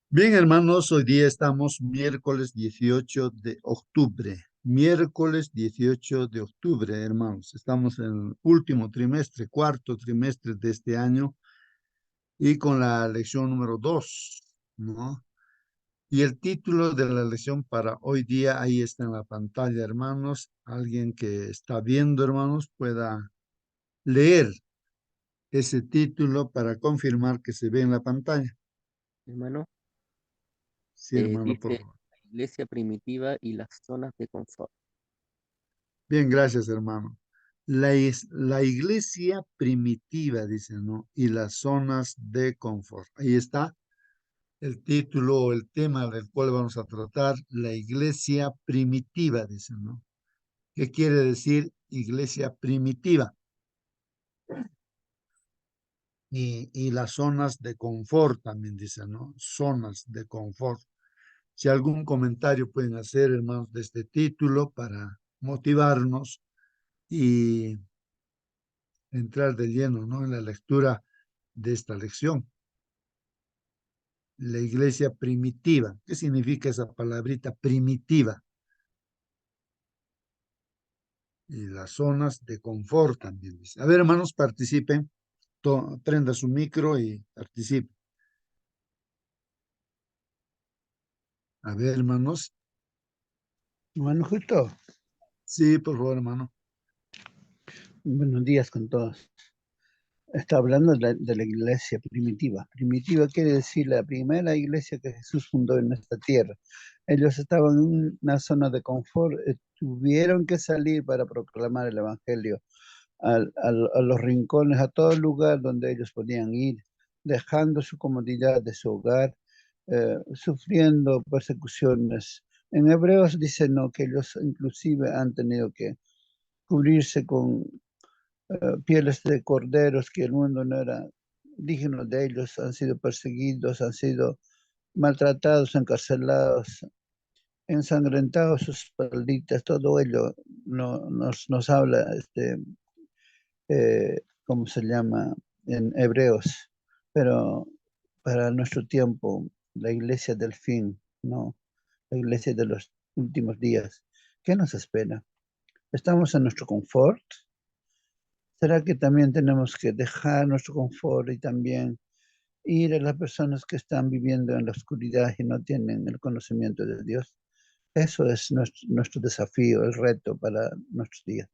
Bien, hermanos, hoy día estamos miércoles 18 de octubre. Miércoles 18 de octubre, hermanos. Estamos en el último trimestre, cuarto trimestre de este año y con la lección número 2, ¿no? Y el título de la lección para hoy día, ahí está en la pantalla, hermanos. Alguien que está viendo, hermanos, pueda leer ese título para confirmar que se ve en la pantalla. Hermano, Sí, hermano, por dice favor. la iglesia primitiva y las zonas de confort. Bien, gracias, hermano. La iglesia primitiva, dice, ¿no? Y las zonas de confort. Ahí está el título o el tema del cual vamos a tratar, la iglesia primitiva, dice, ¿no? ¿Qué quiere decir iglesia primitiva? Y las zonas de confort también, dice, ¿no? Zonas de confort. Si algún comentario pueden hacer, hermanos, de este título para motivarnos y entrar de lleno, ¿no? En la lectura de esta lección. La iglesia primitiva. ¿Qué significa esa palabrita primitiva? Y las zonas de confort también dice. A ver, hermanos, participen. Prenda su micro y participen. A ver, hermanos. Bueno, justo, Sí, por favor, hermano. buenos días con todos. Está hablando de la iglesia primitiva. Primitiva quiere decir la primera iglesia que Jesús fundó en esta tierra. Ellos estaban en una zona de confort, tuvieron que salir para proclamar el evangelio a los rincones, a todo lugar donde ellos podían ir, dejando su comodidad de su hogar, sufriendo persecuciones. En Hebreos dice no, que ellos inclusive han tenido que cubrirse con pieles de corderos, que el mundo no era digno de ellos, han sido perseguidos, han sido maltratados, encarcelados, ensangrentados sus espalditas, todo ello nos habla, ¿cómo se llama? En Hebreos, pero para nuestro tiempo, la iglesia del fin, ¿no? La iglesia de los últimos días, ¿qué nos espera? ¿Estamos en nuestro confort? ¿Será que también tenemos que dejar nuestro confort y también ir a las personas que están viviendo en la oscuridad y no tienen el conocimiento de Dios? Eso es nuestro desafío, el reto para nuestros días.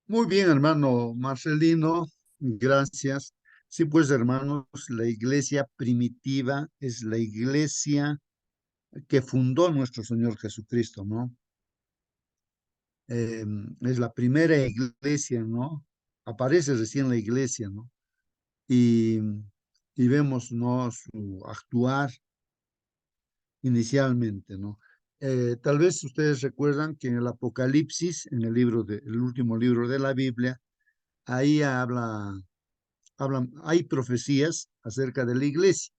Muy bien, hermano Marcelino. Gracias. Sí, pues, hermanos, la iglesia primitiva es la iglesia que fundó nuestro Señor Jesucristo, ¿no? Es la primera iglesia, ¿no? Aparece recién la iglesia, ¿no? Y, y vemos, ¿no? Su actuar inicialmente, ¿no? Tal vez ustedes recuerdan que en el Apocalipsis, en el último libro de la Biblia, ahí hay profecías acerca de la iglesia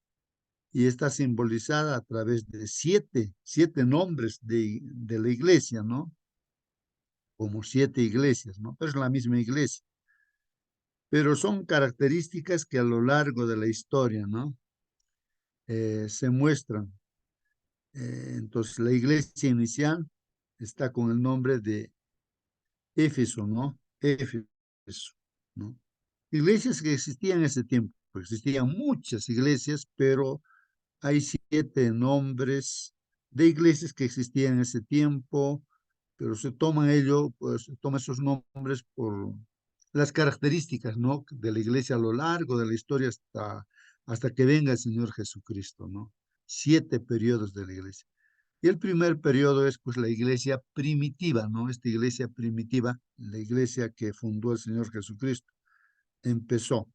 y está simbolizada a través de siete nombres de la iglesia, ¿no? Como siete iglesias, ¿no? Pero es la misma iglesia. Pero son características que a lo largo de la historia, ¿no? Se muestran. Entonces, la iglesia inicial está con el nombre de Éfeso, ¿no? Éfeso, ¿no? Iglesias que existían en ese tiempo. Existían muchas iglesias, pero hay siete nombres de iglesias que existían en ese tiempo, pero se toma esos nombres por las características, ¿no? De la iglesia a lo largo de la historia hasta que venga el Señor Jesucristo, ¿no? Siete periodos de la iglesia. Y el primer periodo es pues la iglesia primitiva, ¿no? Esta iglesia primitiva, la iglesia que fundó el Señor Jesucristo, empezó.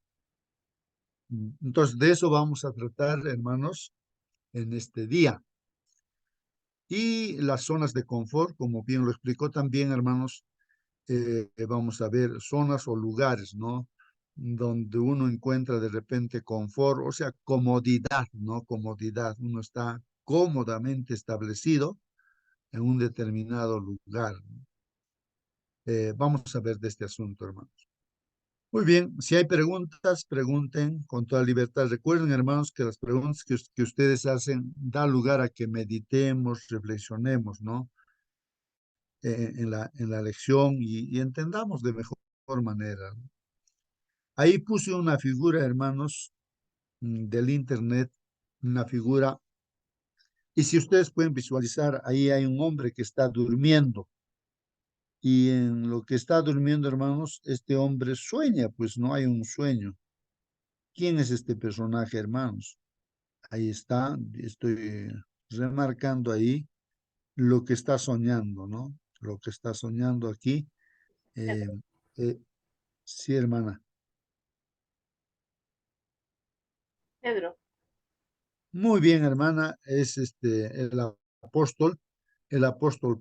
Entonces, de eso vamos a tratar, hermanos, en este día. Y las zonas de confort, como bien lo explicó también, hermanos, vamos a ver zonas o lugares, ¿no? Donde uno encuentra de repente confort, o sea, comodidad, ¿no? Comodidad. Uno está cómodamente establecido en un determinado lugar, ¿no? Vamos a ver de este asunto, hermanos. Muy bien, si hay preguntas, pregunten con toda libertad. Recuerden, hermanos, que las preguntas que ustedes hacen da lugar a que meditemos, reflexionemos, ¿no? En la lección y entendamos de mejor manera, ¿no? Ahí puse una figura, hermanos, del internet, una figura, y si ustedes pueden visualizar, ahí hay un hombre que está durmiendo, y en lo que está durmiendo, hermanos, este hombre sueña, pues no hay un sueño. ¿Quién es este personaje, hermanos? Ahí está, estoy remarcando ahí lo que está soñando, ¿no? Lo que está soñando aquí. eh, eh, sí, hermana. Pedro. Muy bien, hermana, es el apóstol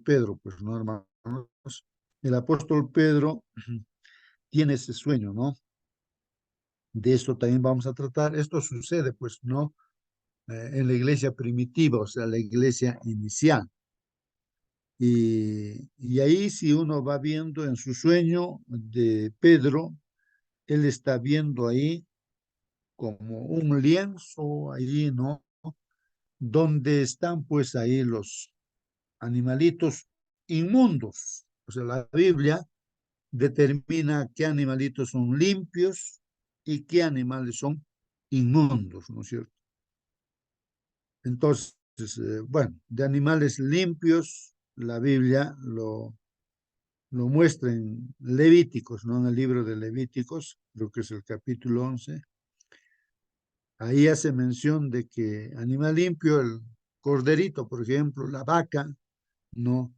Pedro, pues, ¿no, hermanos? El apóstol Pedro tiene ese sueño, ¿no? De esto también vamos a tratar. Esto sucede, pues, ¿no? En la iglesia primitiva, o sea, la iglesia inicial. Y ahí si uno va viendo en su sueño de Pedro, él está viendo ahí como un lienzo, ahí, ¿no? Donde están pues ahí los animalitos inmundos. O sea, la Biblia determina qué animalitos son limpios y qué animales son inmundos, ¿no es cierto? Entonces, bueno, de animales limpios, la Biblia lo muestra en Levíticos, ¿no? En el libro de Levíticos, creo que es el capítulo 11. Ahí hace mención de que animal limpio, el corderito, por ejemplo, la vaca, ¿no?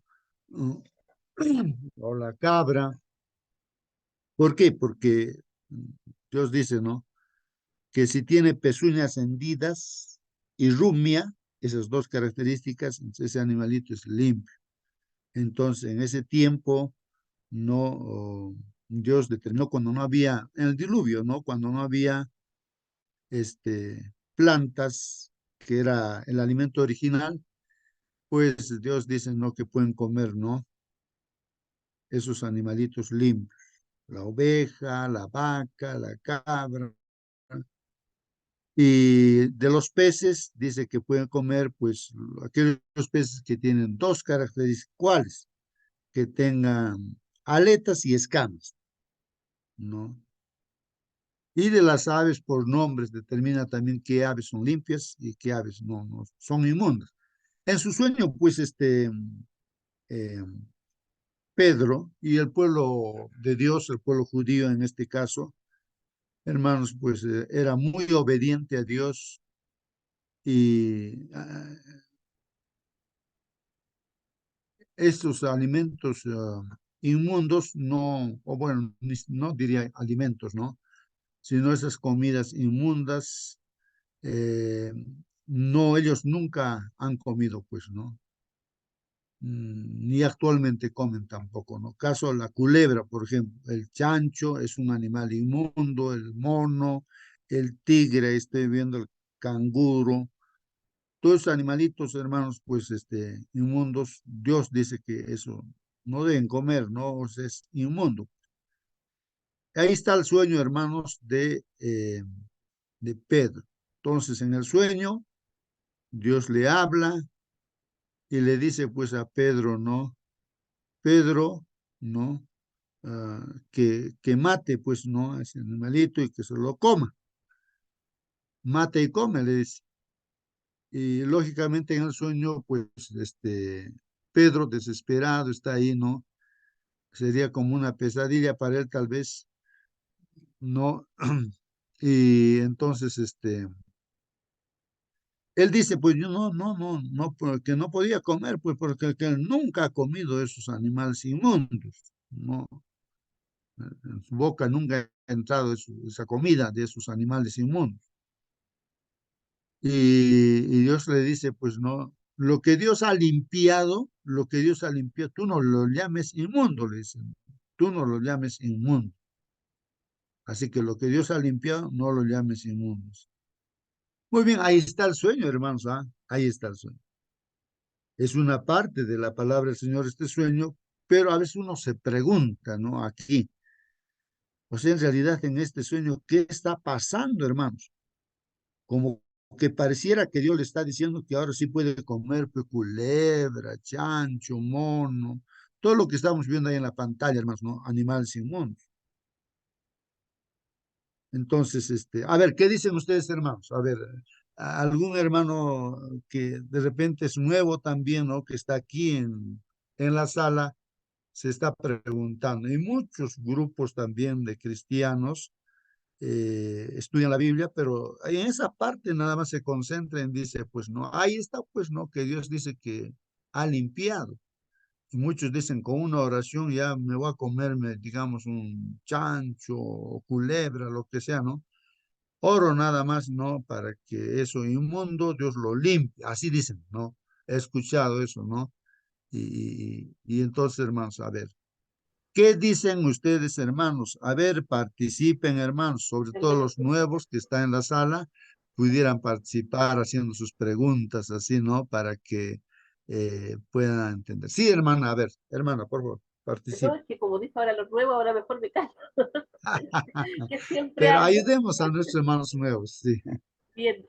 O la cabra. ¿Por qué? Porque Dios dice, ¿no? Que si tiene pezuñas hendidas y rumia, esas dos características, ese animalito es limpio. Entonces, en ese tiempo, no, Dios determinó cuando no había, en el diluvio, ¿no? Cuando no había plantas, que era el alimento original, pues Dios dice, ¿no? Que pueden comer, ¿no? Esos animalitos limpios, la oveja, la vaca, la cabra. Y de los peces, dice que pueden comer, pues, aquellos peces que tienen dos características, ¿cuáles? Que tengan aletas y escamas, ¿no? Y de las aves por nombres determina también qué aves son limpias y qué aves no son inmundas. En su sueño, pues, eh, Pedro y el pueblo de Dios, el pueblo judío en este caso, hermanos, pues era muy obediente a Dios y estos alimentos inmundos no, o bueno, no diría alimentos, ¿no? Sino esas comidas inmundas, eh, no, ellos nunca han comido, pues, ¿no? Ni actualmente comen tampoco, ¿no? Caso la culebra, por ejemplo, el chancho es un animal inmundo, el mono, el tigre, estoy viendo el canguro, todos esos animalitos, hermanos, pues, inmundos, Dios dice que eso no deben comer, ¿no? O sea, es inmundo. Ahí está el sueño, hermanos, de Pedro. Entonces, en el sueño, Dios le habla y le dice, pues, a Pedro, ¿no? Pedro, ¿no? Que mate, pues, ¿no? A ese animalito y que se lo coma. Mate y come, le dice. Y lógicamente en el sueño, pues, Pedro desesperado está ahí, ¿no? Sería como una pesadilla para él, tal vez, ¿no? Y entonces, él dice, pues yo no, porque no podía comer, pues porque que él nunca ha comido esos animales inmundos, ¿no? En su boca nunca ha entrado esa comida de esos animales inmundos. Y Dios le dice, pues no, lo que Dios ha limpiado, lo que Dios ha limpiado, tú no lo llames inmundo, le dicen, tú no lo llames inmundo. Así que lo que Dios ha limpiado, no lo llames inmundo. Muy bien, ahí está el sueño, hermanos, ¿ah? Ahí está el sueño. Es una parte de la palabra del Señor este sueño, pero a veces uno se pregunta, ¿no? Aquí, O sea, en realidad en este sueño, ¿qué está pasando, hermanos? Como que pareciera que Dios le está diciendo que ahora sí puede comer pues, culebra, chancho, mono, todo lo que estamos viendo ahí en la pantalla, hermanos, ¿no? Animales inmundos. Entonces, a ver, ¿qué dicen ustedes, hermanos? A ver, algún hermano que de repente es nuevo también, ¿no? Que está aquí en la sala, se está preguntando. Y muchos grupos también de cristianos estudian la Biblia, pero en esa parte nada más se concentran, dice, pues no, ahí está, pues no, que Dios dice que ha limpiado. Y muchos dicen, con una oración ya me voy a comerme, digamos, un chancho o culebra, lo que sea, ¿no? Oro nada más, ¿no? Para que eso inmundo Dios lo limpie. Así dicen, ¿no? He escuchado eso, ¿no? Y entonces, hermanos, a ver, ¿qué dicen ustedes, hermanos? A ver, participen, hermanos, sobre El todo de los nuevos que están en la sala, pudieran participar haciendo sus preguntas, así, ¿no? Para que puedan entender. Sí, hermana, a ver, hermana, por favor, no, participe. es que como dijo ahora los nuevos, ahora mejor me callo, que siempre Pero hablo. ayudemos a nuestros hermanos nuevos, sí. Bien,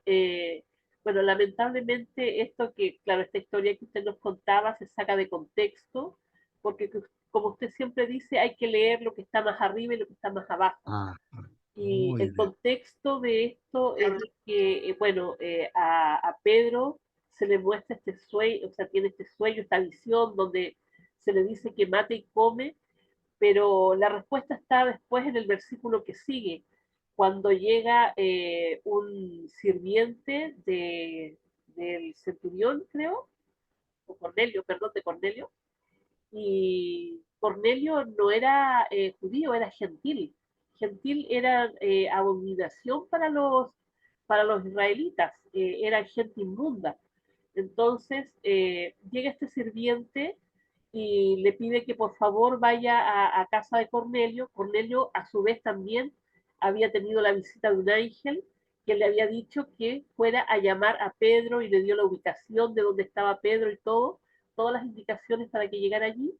bueno, lamentablemente esto que, claro, esta historia que usted nos contaba se saca de contexto, porque como usted siempre dice, hay que leer lo que está más arriba y lo que está más abajo. Ah, Y muy el bien. contexto de esto es que, bueno, a Pedro se le muestra este sueño, o sea, tiene este sueño, esta visión donde se le dice que mate y come, pero la respuesta está después en el versículo que sigue, cuando llega un sirviente del centurión, creo, o Cornelio, perdón, de Cornelio, y Cornelio no era judío, era gentil. Gentil era abominación para los israelitas, era gente inmunda. Entonces llega este sirviente y le pide que por favor vaya a casa de Cornelio. Cornelio a su vez también había tenido la visita de un ángel que le había dicho que fuera a llamar a Pedro y le dio la ubicación de donde estaba Pedro y todo, todas las indicaciones para que llegara allí.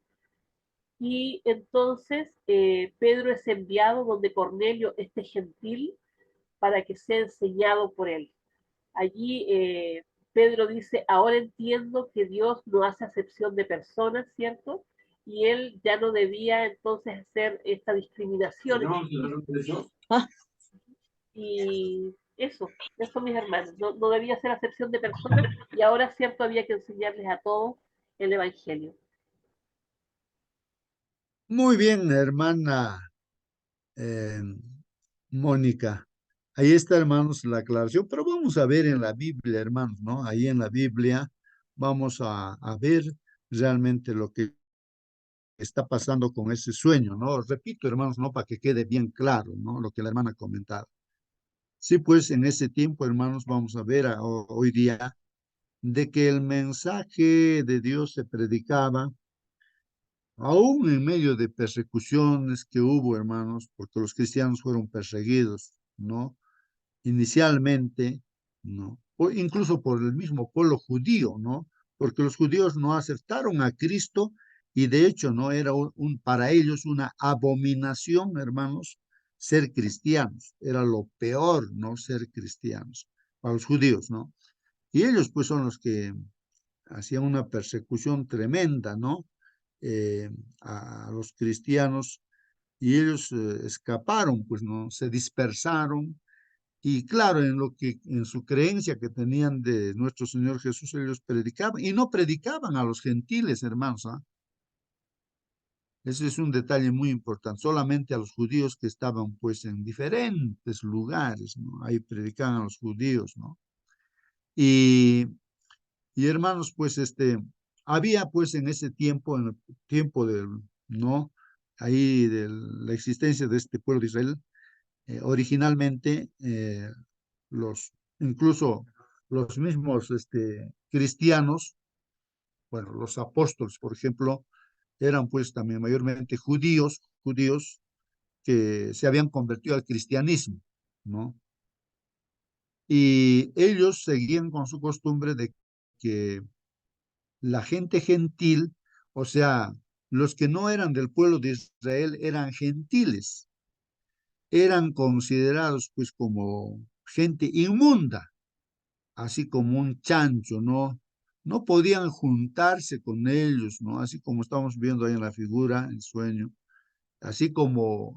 Y entonces Pedro es enviado donde Cornelio, este gentil, para que sea enseñado por él. Allí Pedro dice, ahora entiendo que Dios no hace acepción de personas, ¿cierto? Y él ya no debía entonces hacer esta discriminación. Y eso mis hermanos, no debía hacer acepción de personas y ahora, ¿cierto? Había que enseñarles a todos el Evangelio. Muy bien, hermana eh, Mónica. Ahí está, hermanos, la aclaración, pero vamos a ver en la Biblia, hermanos, ¿no? Ahí en la Biblia vamos a ver realmente lo que está pasando con ese sueño, ¿no? Repito, hermanos, ¿no? Para que quede bien claro, ¿no? Lo que la hermana ha comentado. Sí, pues en ese tiempo, hermanos, vamos a ver hoy día de que el mensaje de Dios se predicaba aún en medio de persecuciones que hubo, hermanos, porque los cristianos fueron perseguidos, ¿no? Inicialmente, ¿no? O incluso por el mismo pueblo judío, ¿no? Porque los judíos no aceptaron a Cristo y de hecho, ¿no? Era para ellos una abominación, hermanos, ser cristianos. Era lo peor, ¿no? Ser cristianos para los judíos, ¿no? Y ellos, pues, son los que hacían una persecución tremenda, ¿no? Eh, a los cristianos y ellos escaparon, pues, ¿no? Se dispersaron y claro, en lo que, en su creencia que tenían de nuestro Señor Jesús, ellos predicaban y no predicaban a los gentiles, hermanos, ¿ah? Ese es un detalle muy importante, solamente a los judíos que estaban pues en diferentes lugares, ¿no? Ahí predicaban a los judíos, ¿no? Y, y hermanos, pues había pues en ese tiempo, en el tiempo del, ¿no? Ahí de la existencia de este pueblo de Israel, originalmente los, incluso los mismos cristianos, bueno, los apóstoles, por ejemplo, eran pues también mayormente judíos que se habían convertido al cristianismo, ¿no? Y ellos seguían con su costumbre de que la gente gentil, o sea, los que no eran del pueblo de Israel eran gentiles, eran considerados pues como gente inmunda, así como un chancho, ¿no? No podían juntarse con ellos, ¿no? Así como estamos viendo ahí en la figura, el sueño, así como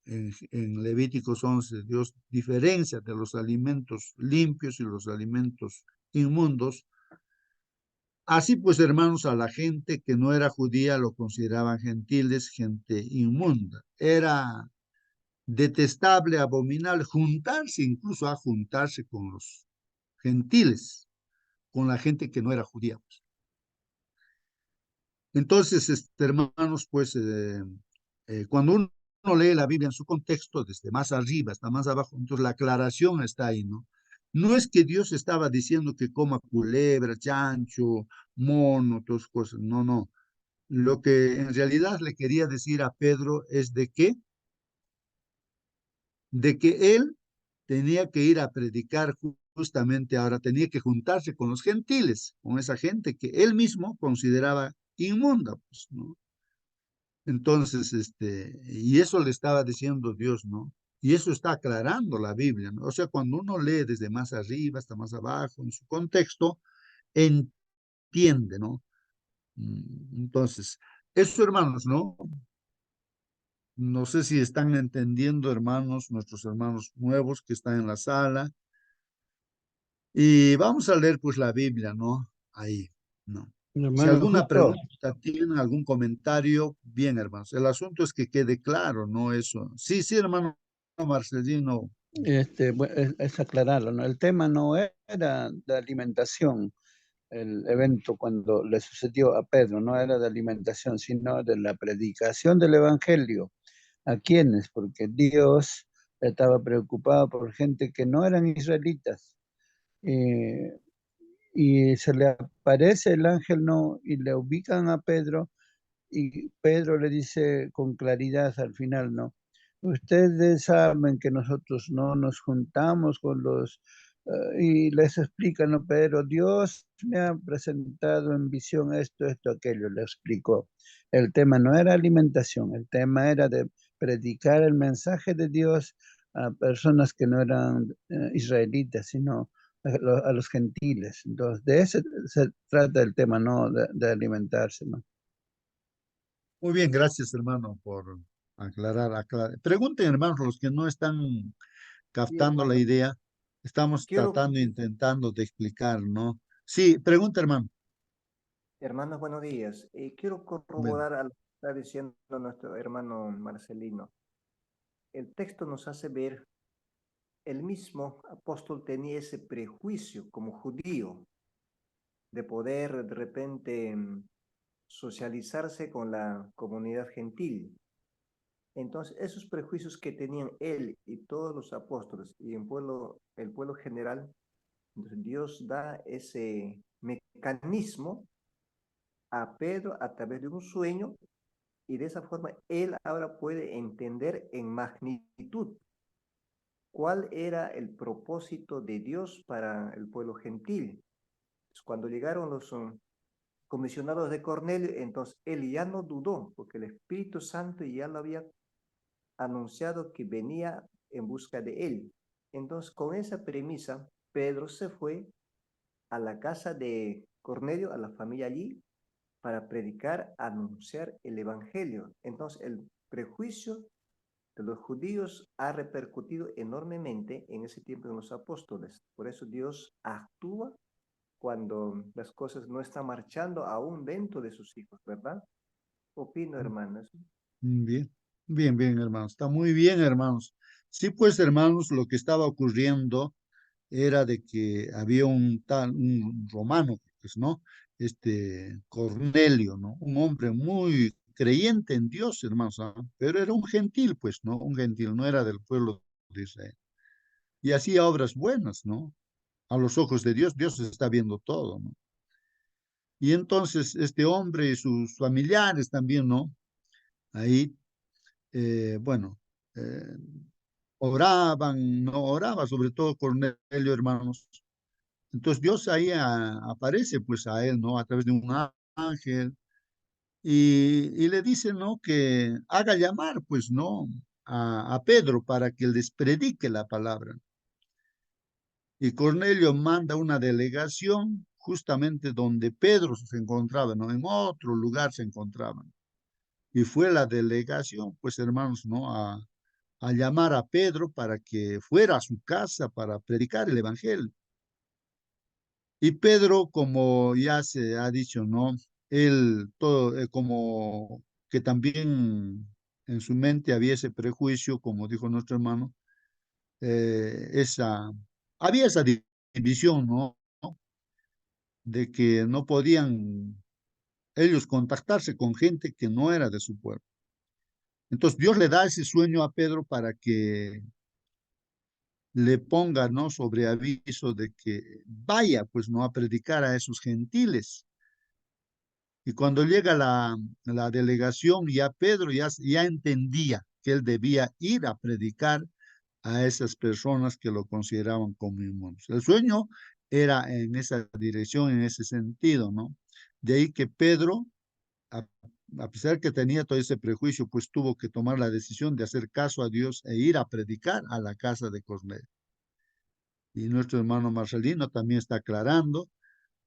en Levíticos 11, Dios diferencia de los alimentos limpios y los alimentos inmundos. Así pues, hermanos, a la gente que no era judía lo consideraban gentiles, gente inmunda. Era detestable, abominable, juntarse, incluso a juntarse con los gentiles, con la gente que no era judía, pues. Entonces, hermanos, pues cuando uno lee la Biblia en su contexto, desde más arriba hasta más abajo, entonces la aclaración está ahí, ¿no? No es que Dios estaba diciendo que coma culebra, chancho, mono, todas esas cosas, no, no. Lo que en realidad le quería decir a Pedro es de que él tenía que ir a predicar justamente ahora, tenía que juntarse con los gentiles, con esa gente que él mismo consideraba inmunda, pues, ¿no? Entonces, y eso le estaba diciendo Dios, ¿no? Y eso está aclarando la Biblia, ¿no? O sea, cuando uno lee desde más arriba hasta más abajo, en su contexto, entiende, ¿no? Entonces, eso, hermanos, ¿no? No sé si están entendiendo, hermanos, nuestros hermanos nuevos que están en la sala. Y vamos a leer pues la Biblia, ¿no? Ahí, ¿no? Si Hermano, alguna justo, pregunta tienen, algún comentario, bien, hermanos. El asunto es que quede claro, ¿no? Eso. Sí, sí, hermano Marcelino. es aclararlo, ¿no? El tema no era de alimentación, el evento cuando le sucedió a Pedro, no era de alimentación, sino de la predicación del Evangelio. ¿A quiénes? Porque Dios estaba preocupado por gente que no eran israelitas. Eh, y se le aparece el ángel, ¿no? Y le ubican a Pedro y Pedro le dice con claridad al final, ¿no? Ustedes saben que nosotros no nos juntamos con los... y les explica, ¿no? Pero Dios me ha presentado en visión esto, esto, aquello, le explicó. El tema no era alimentación, el tema era de predicar el mensaje de Dios a personas que no eran israelitas, sino a los gentiles. Entonces, de eso se trata el tema, no de alimentarse, ¿no? Muy bien, gracias, hermano, por aclarar. Pregunten, hermanos, los que no están Sí, captando la hermano. idea. Estamos Quiero, tratando, intentando de explicar, ¿no? Sí, pregunta, hermano. hermanos, buenos días. Quiero Bueno, corroborar a lo que está diciendo nuestro hermano Marcelino. El texto nos hace ver, el mismo apóstol tenía ese prejuicio como judío de poder de repente socializarse con la comunidad gentil. Entonces, esos prejuicios que tenían él y todos los apóstoles y el pueblo general, entonces Dios da ese mecanismo a Pedro a través de un sueño y de esa forma él ahora puede entender en magnitud cuál era el propósito de Dios para el pueblo gentil. Cuando llegaron los comisionados de Cornelio, entonces él ya no dudó, porque el Espíritu Santo ya lo había anunciado que venía en busca de él. Entonces, con esa premisa, Pedro se fue a la casa de Cornelio, a la familia allí, para predicar, anunciar el Evangelio. Entonces, el prejuicio de los judíos ha repercutido enormemente en ese tiempo en los apóstoles. Por eso Dios actúa cuando las cosas no están marchando aún dentro de sus hijos, ¿verdad? Opino, hermanos. bien, bien, bien, hermanos. Está muy bien, hermanos. Sí, pues, hermanos, lo que estaba ocurriendo era de que había un romano, pues, ¿no? Cornelio, ¿no? Un hombre muy creyente en Dios, hermanos, ¿ah? Pero era un gentil, pues, ¿no? Un gentil, no era del pueblo de Israel. Y hacía obras buenas, ¿no? A los ojos de Dios, Dios está viendo todo, ¿no? Y entonces este hombre y sus familiares también, ¿no? Ahí, bueno, eh, oraban, no oraba, sobre todo Cornelio, hermanos. Entonces Dios ahí aparece pues a él, ¿no? A través de un ángel y le dice, ¿no? Que haga llamar, pues, ¿no? a Pedro para que les predique la palabra. Y Cornelio manda una delegación justamente donde Pedro se encontraba, ¿no? En otro lugar se encontraban. Y fue la delegación, pues hermanos, ¿no? A llamar a Pedro para que fuera a su casa para predicar el evangelio. Y Pedro, como ya se ha dicho, ¿no? Él, todo, como que también en su mente había ese prejuicio, como dijo nuestro hermano, había esa división, ¿no? De que no podían ellos contactarse con gente que no era de su pueblo. Entonces Dios le da ese sueño a Pedro para que le ponga, ¿no? Sobre aviso de que vaya, pues, ¿no? A predicar a esos gentiles. Y cuando llega la delegación, ya Pedro ya entendía que él debía ir a predicar a esas personas que lo consideraban como inmundos. El sueño era en esa dirección, en ese sentido, ¿no? De ahí que Pedro, a, a pesar que tenía todo ese prejuicio, pues tuvo que tomar la decisión de hacer caso a Dios e ir a predicar a la casa de Cornelio. Y nuestro hermano Marcelino también está aclarando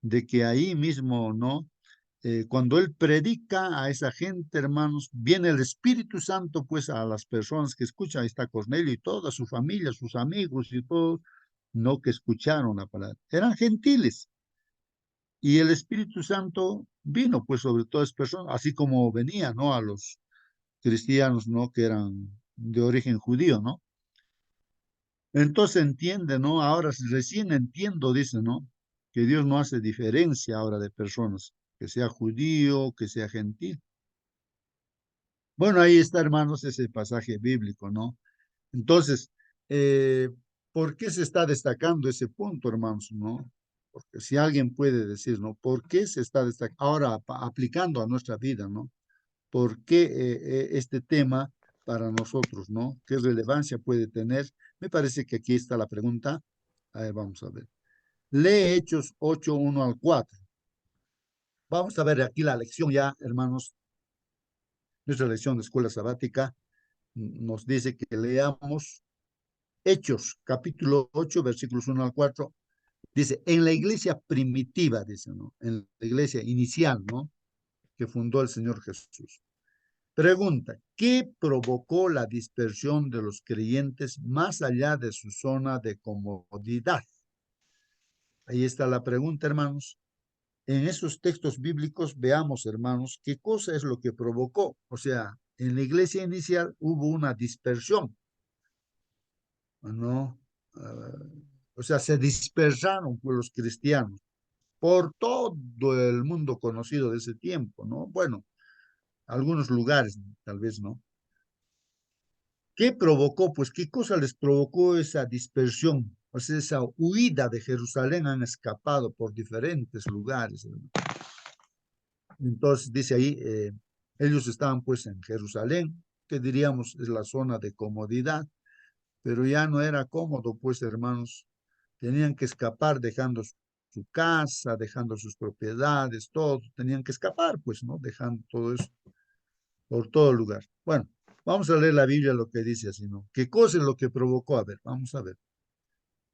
de que ahí mismo, ¿no? Cuando él predica a esa gente, hermanos, viene el Espíritu Santo, pues, a las personas que escuchan. Ahí está Cornelio y toda su familia, sus amigos y todos, no que escucharon la palabra. Eran gentiles. Y el Espíritu Santo vino, pues, sobre todas las personas, así como venía, ¿no? A los cristianos, ¿no? Que eran de origen judío, ¿no? Entonces entiende, ¿no? Ahora recién entiendo, dice, ¿no? Que Dios no hace diferencia ahora de personas, que sea judío, que sea gentil. Bueno, ahí está, hermanos, ese pasaje bíblico, ¿no? Entonces, eh, ¿por qué se está destacando ese punto, hermanos, no? Porque si alguien puede decir, ¿no? ¿Por qué se está destacando? Ahora, aplicando a nuestra vida, ¿no? ¿Por qué este tema para nosotros, ¿no? ¿Qué relevancia puede tener? Me parece que aquí está la pregunta. A ver, vamos a ver. Lee Hechos 8, 1 al 4. Vamos a ver aquí la lección ya, hermanos. Nuestra lección de escuela sabática nos dice que leamos Hechos, capítulo 8, versículos 1 al 4. Dice, en la iglesia primitiva, dice, ¿no? En la iglesia inicial, ¿no? Que fundó el Señor Jesús. Pregunta, ¿qué provocó la dispersión de los creyentes más allá de su zona de comodidad? Ahí está la pregunta, hermanos. En esos textos bíblicos veamos, hermanos, qué cosa es lo que provocó. O sea, en la iglesia inicial hubo una dispersión, ¿no? O sea, se dispersaron por los cristianos por todo el mundo conocido de ese tiempo, ¿no? Bueno, algunos lugares, tal vez, ¿no? ¿Qué provocó? Pues, ¿qué cosa les provocó esa dispersión? O sea, esa huida de Jerusalén, han escapado por diferentes lugares, ¿no? Entonces, dice ahí, ellos estaban pues en Jerusalén, que diríamos es la zona de comodidad, pero ya no era cómodo, pues hermanos, tenían que escapar dejando su casa, dejando sus propiedades, todo, tenían que escapar, pues, ¿no? Dejando todo eso por todo lugar. Bueno, vamos a leer la Biblia lo que dice así, ¿no? ¿Qué cosa es lo que provocó? A ver, vamos a ver.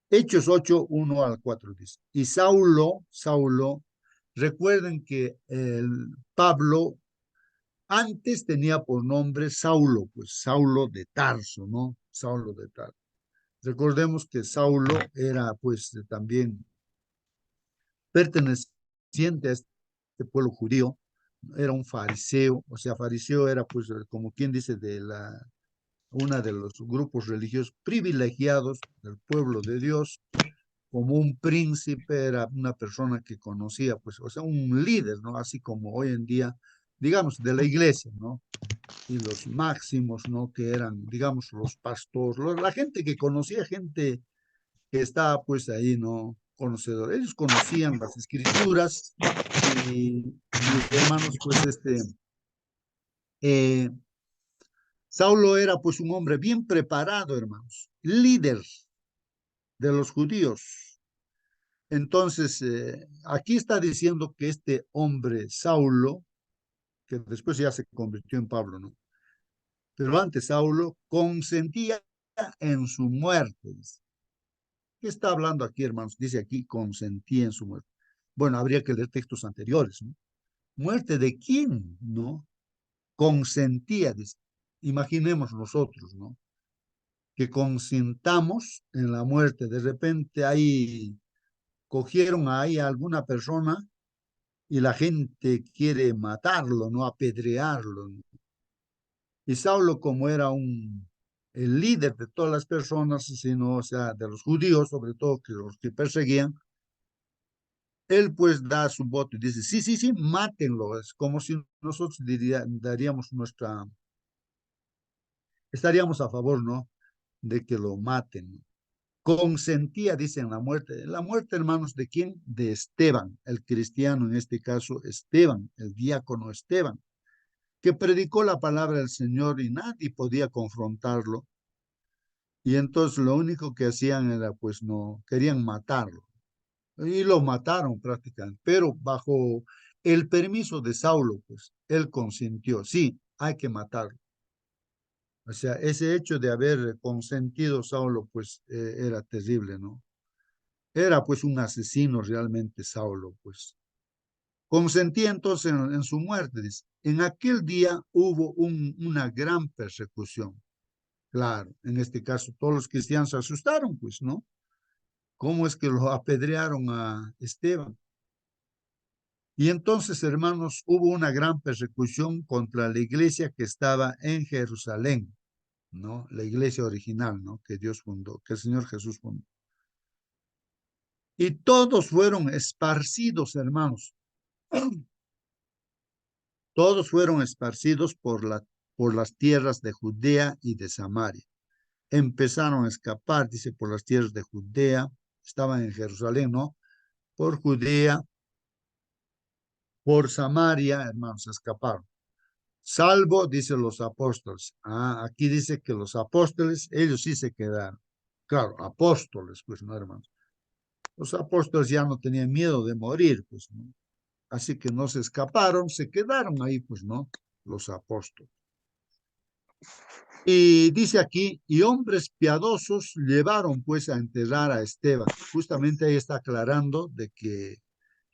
Hechos 8, 1 al 4 dice. Y Saulo, recuerden que Pablo antes tenía por nombre Saulo, pues Saulo de Tarso, ¿no? Saulo de Tarso. Recordemos que Saulo era pues también perteneciente a este pueblo judío, era un fariseo, o sea, fariseo era pues como quien dice una de los grupos religiosos privilegiados del pueblo de Dios, como un príncipe, era una persona que conocía, pues, o sea, un líder, ¿no? Así como hoy en día, digamos, de la iglesia, ¿no? Y los máximos, ¿no? Que eran, digamos, los pastores, la gente que conocía, gente que estaba pues ahí, ¿no? Conocedor. Ellos conocían las escrituras y hermanos, pues eh, Saulo era pues un hombre bien preparado, hermanos, líder de los judíos. Entonces, aquí está diciendo que este hombre, Saulo, que después ya se convirtió en Pablo, ¿no? Pero antes Saulo consentía en su muerte. Dice. ¿Qué está hablando aquí, hermanos? Dice aquí, consentía en su muerte. Bueno, habría que leer textos anteriores, ¿no? ¿Muerte de quién? ¿No? Consentía, dice. Imaginemos nosotros, ¿no? Que consintamos en la muerte. De repente ahí cogieron ahí a alguna persona y la gente quiere matarlo, ¿no? Apedrearlo, ¿no? Y Saulo, como era el líder de todas las personas, sino, o sea, de los judíos, sobre todo, que los que perseguían, él pues da su voto y dice, sí, sí, sí, mátenlo. Es como si nosotros daríamos estaríamos a favor, ¿no? De que lo maten. Consentía, dicen, la muerte, hermanos, ¿de quién? De Esteban, el cristiano, en este caso, Esteban, el diácono Esteban, que predicó la palabra del Señor y nadie podía confrontarlo. Y entonces lo único que hacían era, pues, no, querían matarlo. Y lo mataron prácticamente, pero bajo el permiso de Saulo, pues, él consintió, sí, hay que matarlo. O sea, ese hecho de haber consentido Saulo, pues, era terrible, ¿no? Era, pues, un asesino realmente Saulo, pues. Consentía entonces en su muerte, dice. En aquel día hubo una gran persecución. Claro, en este caso todos los cristianos se asustaron, pues, ¿no? ¿Cómo es que lo apedrearon a Esteban? Y entonces, hermanos, hubo una gran persecución contra la iglesia que estaba en Jerusalén, ¿no? La iglesia original, ¿no? Que Dios fundó, que el Señor Jesús fundó. Y todos fueron esparcidos, hermanos. Todos fueron esparcidos por las tierras de Judea y de Samaria. Empezaron a escapar, dice, por las tierras de Judea. Estaban en Jerusalén, ¿no? Por Judea, por Samaria, hermanos, escaparon. Salvo, dicen los apóstoles. Aquí dice que los apóstoles, ellos sí se quedaron. Claro, apóstoles, pues, no, hermanos. Los apóstoles ya no tenían miedo de morir, pues, ¿no? Así que no se escaparon, se quedaron ahí, pues, ¿no? Los apóstoles. Y dice aquí, y hombres piadosos llevaron, pues, a enterrar a Esteban. Justamente ahí está aclarando de que,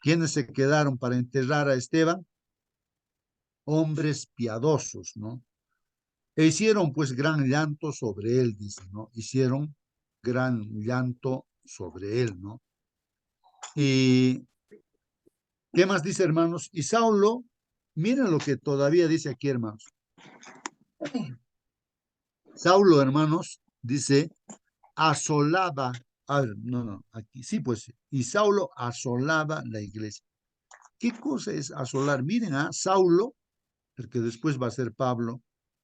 ¿quiénes se quedaron para enterrar a Esteban? Hombres piadosos, ¿no? E hicieron pues gran llanto sobre él, dice, ¿no? Hicieron gran llanto sobre él, ¿no? Y, ¿qué más dice, hermanos? Y Saulo, miren lo que todavía dice aquí, hermanos. Saulo, hermanos, dice, asolaba, a ver, no, aquí, sí, pues, y Saulo asolaba la iglesia. ¿Qué cosa es asolar? Miren a Saulo, el que después va a ser Pablo,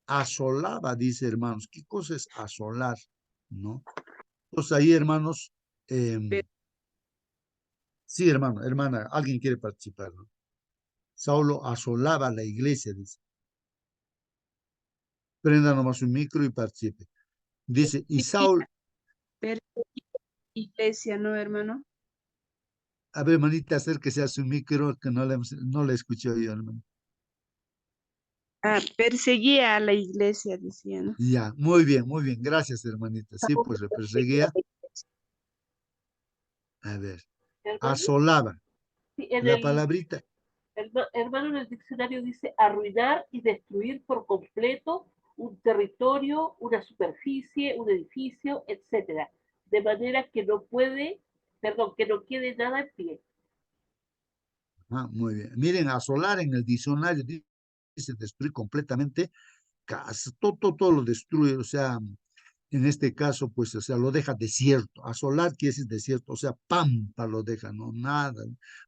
asolaba, dice, hermanos. ¿Qué cosa es asolar? ¿No? Entonces ahí, hermanos, sí, hermano, hermana, alguien quiere participar, ¿no? Saulo asolaba la iglesia, dice. Prenda nomás un micro y participe. Dice, y Saulo, Iglesia, ¿no, hermano? a ver, hermanita, acérquese a su micro, que no le escuché yo, hermano. Perseguía a la iglesia, decía, ¿no? Ya, muy bien, gracias, hermanita. Sí, pues le perseguía. A ver, Hermano, asolaba. sí, La palabrita, hermano, en el diccionario dice arruinar y destruir por completo un territorio, una superficie, un edificio, etcétera, de manera que no puede, perdón, que no quede nada en pie. muy bien. Miren, asolar en el diccionario dice destruir completamente, todo lo destruye, o sea, en este caso, pues, o sea, lo deja desierto. Asolar quiere decir desierto, o sea, pampa lo deja, no nada.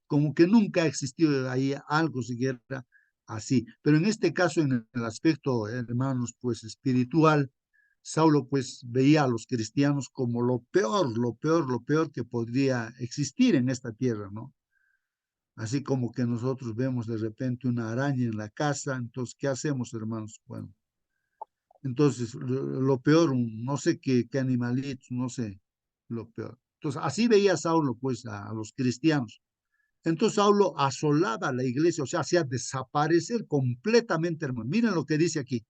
Como que nunca ha existido ahí algo siquiera así. Pero en este caso, en el aspecto, hermanos, pues, espiritual, Saulo, pues, veía a los cristianos como lo peor que podría existir en esta tierra, ¿no? Así como que nosotros vemos de repente una araña en la casa, entonces, ¿qué hacemos, hermanos? Bueno, entonces, lo peor, no sé qué animalitos, no sé, lo peor. Entonces, así veía Saulo, pues, a los cristianos. Entonces, Saulo asolaba la iglesia, o sea, hacía desaparecer completamente, hermano. Miren lo que dice aquí.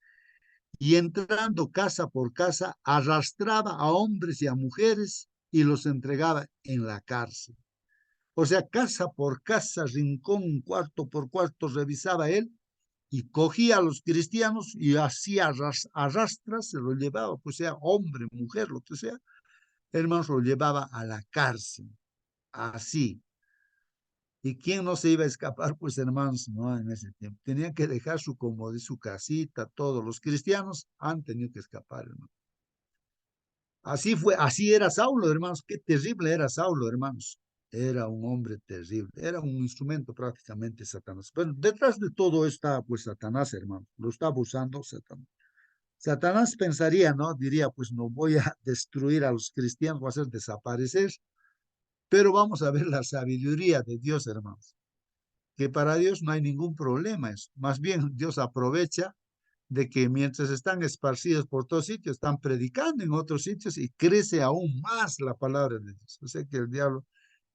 y entrando casa por casa, arrastraba a hombres y a mujeres y los entregaba en la cárcel. O sea, casa por casa, rincón, cuarto por cuarto, revisaba él y cogía a los cristianos y hacía arrastras, se lo llevaba, pues sea hombre, mujer, lo que sea, hermanos, lo llevaba a la cárcel, así. ¿Y quién no se iba a escapar? Pues hermanos, no, en ese tiempo. Tenían que dejar su comodidad, su casita, todos los cristianos han tenido que escapar, hermano. Así fue, así era Saulo, hermanos, qué terrible era Saulo, hermanos. Era un hombre terrible, era un instrumento prácticamente Satanás. Pero detrás de todo está, pues, Satanás, hermano, lo está abusando Satanás. Satanás pensaría, ¿no? Diría, pues no voy a destruir a los cristianos, voy a hacer desaparecer, pero vamos a ver la sabiduría de Dios, hermanos, que para Dios no hay ningún problema eso. Más bien, Dios aprovecha de que mientras están esparcidos por todos sitios, están predicando en otros sitios y crece aún más la palabra de Dios. O sea que el diablo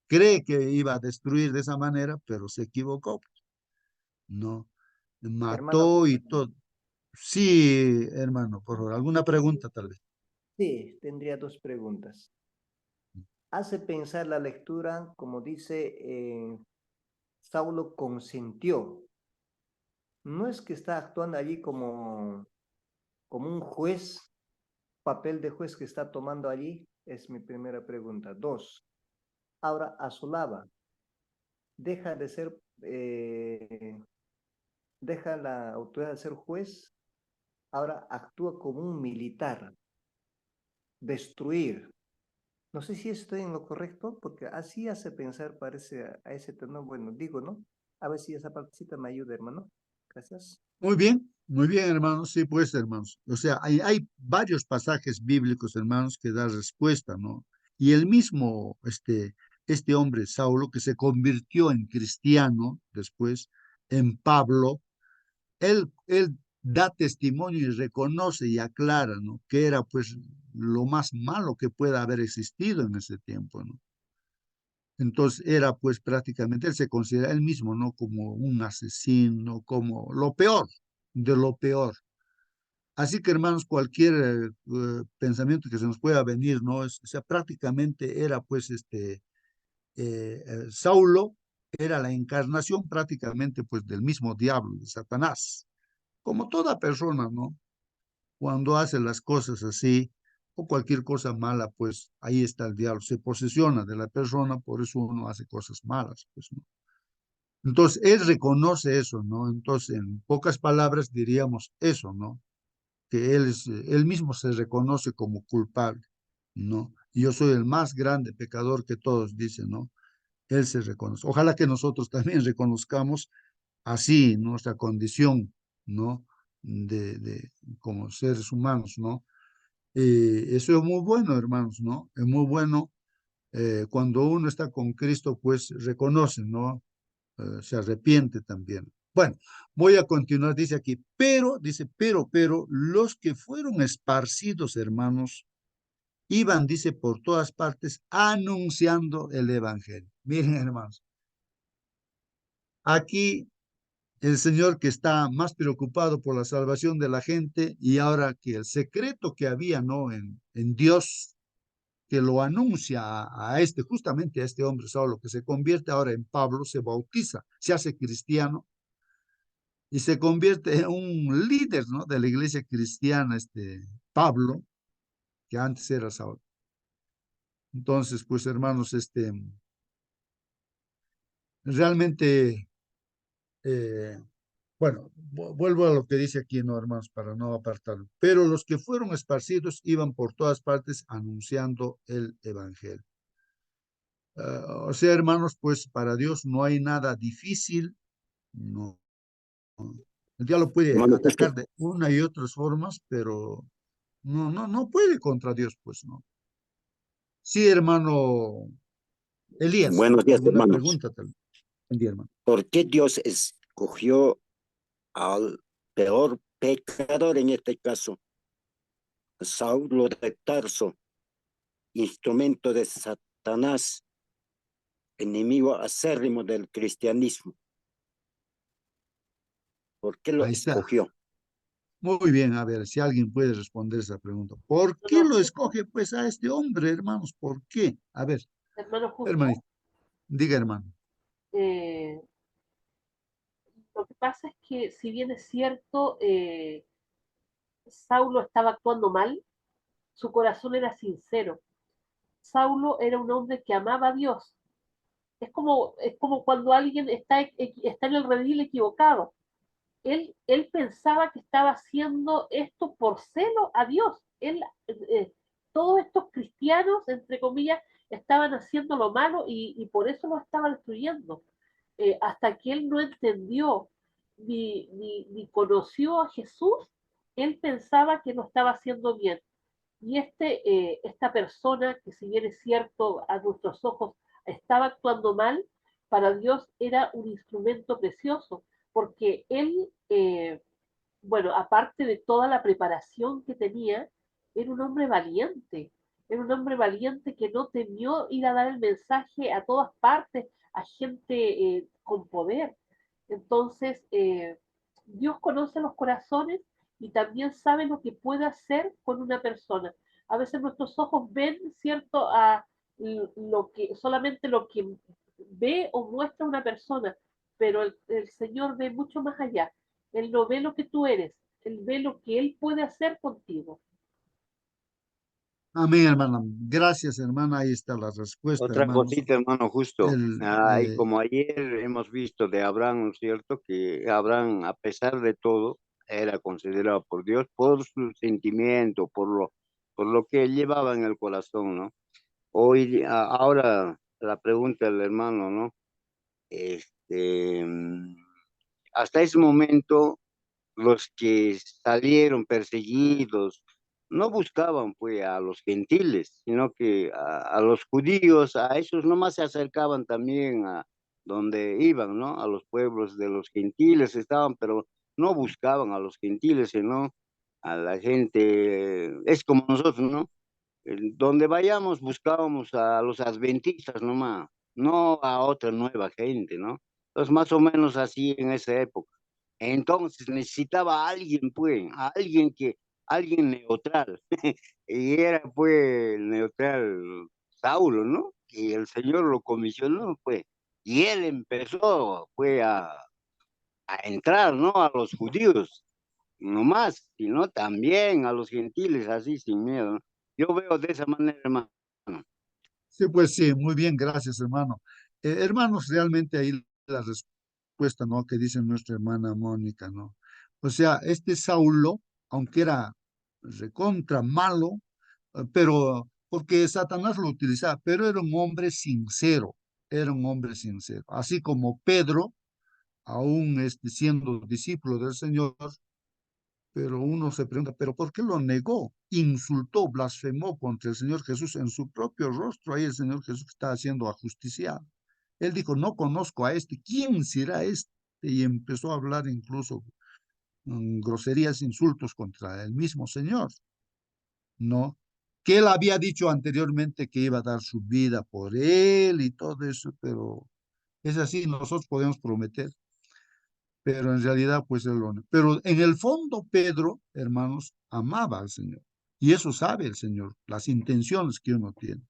cree que iba a destruir de esa manera, pero se equivocó. No, Hermano, mató y todo. Sí, hermano, por favor, ¿alguna pregunta tal vez? sí, tendría dos preguntas. Hace pensar la lectura, como dice, Saulo consintió. No es que está actuando allí como un juez, papel de juez que está tomando allí, es mi primera pregunta. Dos, ahora a su lado, deja de ser, deja la autoridad de ser juez, ahora actúa como un militar, destruir. No sé si estoy en lo correcto, porque así hace pensar, parece a ese tenor. Bueno, digo, ¿no? A ver si esa partecita me ayuda, hermano. Gracias. Muy bien, hermanos, sí, pues, hermanos. O sea, hay varios pasajes bíblicos, hermanos, que dan respuesta, ¿no? Y el mismo, este hombre, Saulo, que se convirtió en cristiano después, en Pablo, él da testimonio y reconoce y aclara, ¿no? Que era, pues, lo más malo que pueda haber existido en ese tiempo, ¿no? Entonces era pues prácticamente, él se considera él mismo, ¿no? Como un asesino, como lo peor de lo peor. Así que hermanos, cualquier pensamiento que se nos pueda venir, ¿no? O sea, prácticamente era pues Saulo era la encarnación prácticamente pues del mismo diablo, de Satanás, como toda persona, ¿no? Cuando hace las cosas así o cualquier cosa mala, pues ahí está el diablo, se posesiona de la persona, por eso uno hace cosas malas, pues, ¿no? Entonces, él reconoce eso, ¿no? Entonces, en pocas palabras diríamos eso, ¿no? Que él mismo se reconoce como culpable, ¿no? Y yo soy el más grande pecador que todos dicen, ¿no? Él se reconoce. Ojalá que nosotros también reconozcamos así nuestra condición, ¿no? Como seres humanos, ¿no? Eso es muy bueno, hermanos, ¿no? Es muy bueno cuando uno está con Cristo, pues reconoce, ¿no? Se arrepiente también. Bueno, voy a continuar, dice aquí, pero, los que fueron esparcidos, hermanos, iban, dice, por todas partes anunciando el evangelio. Miren, hermanos, aquí el Señor que está más preocupado por la salvación de la gente y ahora que el secreto que había, ¿no? En Dios, que lo anuncia justamente a este hombre Saulo, que se convierte ahora en Pablo, se bautiza, se hace cristiano y se convierte en un líder, ¿no? De la iglesia cristiana, Pablo, que antes era Saulo. Entonces, pues hermanos, realmente, bueno, vuelvo a lo que dice aquí, no, hermanos, para no apartarlo. Pero los que fueron esparcidos iban por todas partes anunciando el evangelio. O sea, hermanos, pues para Dios no hay nada difícil, no. El diablo puede Hermano, justo. atacar de una y otras formas, pero no puede contra Dios, pues no. Sí, hermano Elías, Buenos días, ¿alguna hermanos. pregunta tal vez? Buen día, hermano. ¿Por qué Dios escogió al peor pecador en este caso, Saulo de Tarso, instrumento de Satanás, enemigo acérrimo del cristianismo? ¿Por qué lo Ahí está. escogió? Muy bien, a ver, si alguien puede responder esa pregunta. ¿Por qué Hermano lo Justo, escoge pues a este hombre, hermanos? ¿Por qué? A ver, hermano Justo, hermanito, diga, hermano. eh, lo que pasa es que si bien es cierto, Saulo estaba actuando mal, su corazón era sincero. Saulo era un hombre que amaba a Dios. Es como cuando alguien está en el redil equivocado. Él pensaba que estaba haciendo esto por celo a Dios. Todos estos cristianos, entre comillas, estaban haciendo lo malo y por eso lo estaba destruyendo. Hasta que él no entendió ni conoció a Jesús, él pensaba que lo estaba haciendo bien. Y esta persona, que si bien es cierto a nuestros ojos estaba actuando mal, para Dios era un instrumento precioso, porque él, bueno, aparte de toda la preparación que tenía, era un hombre valiente que no temió ir a dar el mensaje a todas partes, a gente con poder. Entonces, Dios conoce los corazones y también sabe lo que puede hacer con una persona. A veces nuestros ojos ven, ¿cierto?, solamente lo que ve o muestra una persona, pero el Señor ve mucho más allá. Él no ve lo que tú eres, Él ve lo que Él puede hacer contigo. Amén, hermana. Gracias, hermana. Ahí está la respuesta, Otra hermanos. cosita, hermano, justo. El, Y como ayer hemos visto de Abraham, ¿no es cierto? Que Abraham, a pesar de todo, era considerado por Dios por su sentimiento, por lo que él llevaba en el corazón, ¿no? Ahora la pregunta del hermano, ¿no? Este, hasta ese momento, los que salieron perseguidos no buscaban pues a los gentiles, sino que a los judíos, a esos nomás se acercaban también a donde iban, ¿no? A los pueblos de los gentiles estaban, pero no buscaban a los gentiles, sino a la gente, es como nosotros, ¿no? Donde vayamos buscábamos a los adventistas nomás, no a otra nueva gente, ¿no? Entonces más o menos así en esa época. Entonces necesitaba a alguien, pues, alguien neutral. Y era, pues, neutral Saulo, ¿no? Y el Señor lo comisionó, pues. Y él empezó, pues, a entrar, ¿no? A los judíos, no más, sino también a los gentiles, así sin miedo, ¿no? Yo veo de esa manera, hermano. sí, pues sí, muy bien, gracias, hermano. Hermanos, realmente ahí la respuesta, ¿no? Que dice nuestra hermana Mónica, ¿no? O sea, este Saulo, aunque era recontra malo, pero porque Satanás lo utilizaba, pero era un hombre sincero. Así como Pedro, aún siendo discípulo del Señor, pero uno se pregunta, ¿pero por qué lo negó? Insultó, blasfemó contra el Señor Jesús en su propio rostro. Ahí el Señor Jesús está siendo ajusticiado. Él dijo, no conozco a este, ¿quién será este? Y empezó a hablar incluso groserías, insultos contra el mismo Señor, ¿no? Que él había dicho anteriormente que iba a dar su vida por él y todo eso, pero es así, nosotros podemos prometer, pero en realidad pues él lo... Pero en el fondo Pedro, hermanos, amaba al Señor. Y eso sabe el Señor, las intenciones que uno tiene.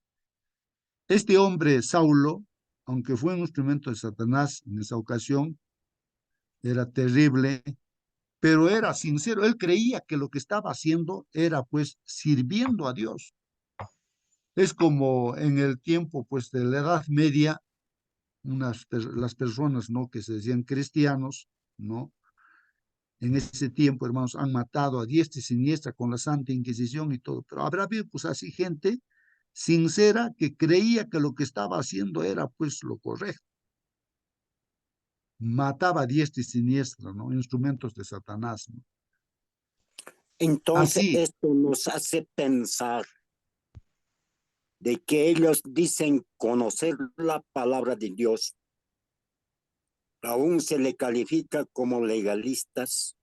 Este hombre, Saulo, aunque fue un instrumento de Satanás en esa ocasión, era terrible, pero era sincero. Él creía que lo que estaba haciendo era pues sirviendo a Dios. Es como en el tiempo pues de la Edad Media, las personas, ¿no? Que se decían cristianos, ¿no? En ese tiempo, hermanos, han matado a diestra y siniestra con la Santa Inquisición y todo. Pero habrá habido, pues, así gente sincera que creía que lo que estaba haciendo era, pues, lo correcto. Mataba a diestra y siniestra, ¿no? Instrumentos de Satanás, ¿no? Entonces, Así, esto nos hace pensar de que ellos dicen conocer la palabra de Dios, aún se le califica como legalistas.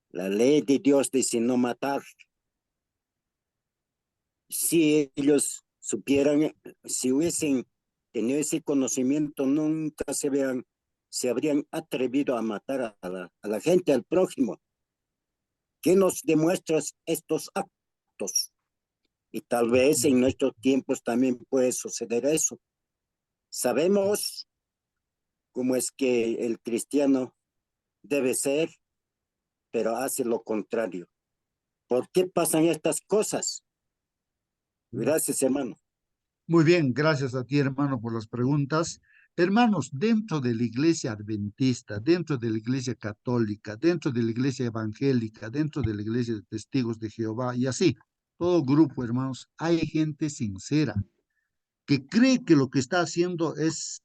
La ley de Dios dice no matar. Si ellos supieran, si hubiesen tenido ese conocimiento, nunca se habrían atrevido a matar a la gente, al prójimo. ¿qué nos demuestras estos actos? Y tal vez en nuestros tiempos también puede suceder eso. Sabemos cómo es que el cristiano debe ser, pero hace lo contrario. ¿Por qué pasan estas cosas? Gracias, hermano. Muy bien, gracias a ti, hermano, por las preguntas. Hermanos, dentro de la iglesia adventista, dentro de la iglesia católica, dentro de la iglesia evangélica, dentro de la iglesia de testigos de Jehová y así, todo grupo, hermanos, hay gente sincera que cree que lo que está haciendo es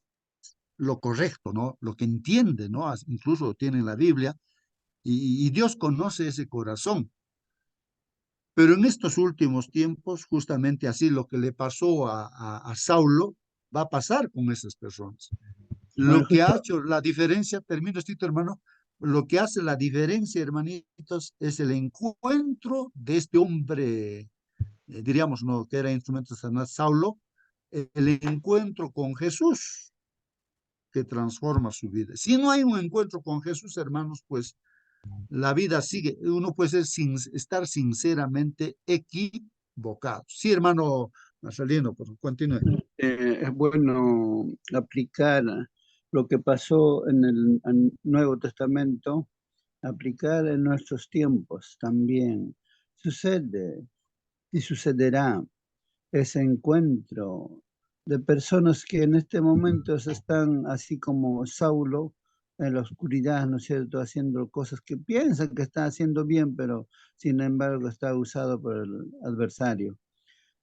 lo correcto, ¿no? Lo que entiende, ¿no? Incluso tiene la Biblia y Dios conoce ese corazón. Pero en estos últimos tiempos, justamente así lo que le pasó a Saulo, va a pasar con esas personas. Bueno, Lo que ha hecho la diferencia, termino esto, hermano, lo que hace la diferencia, hermanitos, es el encuentro de este hombre, diríamos, ¿no? Que era instrumento de Satanás, Saulo, el encuentro con Jesús que transforma su vida. Si no hay un encuentro con Jesús, hermanos, pues la vida sigue, uno puede ser estar sinceramente equivocado. Sí, hermano Marcelino, pues continúe. es bueno aplicar lo que pasó en el Nuevo Testamento, aplicar en nuestros tiempos también. Sucede y sucederá ese encuentro de personas que en este momento están así como Saulo en la oscuridad, ¿no es cierto?, haciendo cosas que piensan que está haciendo bien, pero sin embargo está usado por el adversario.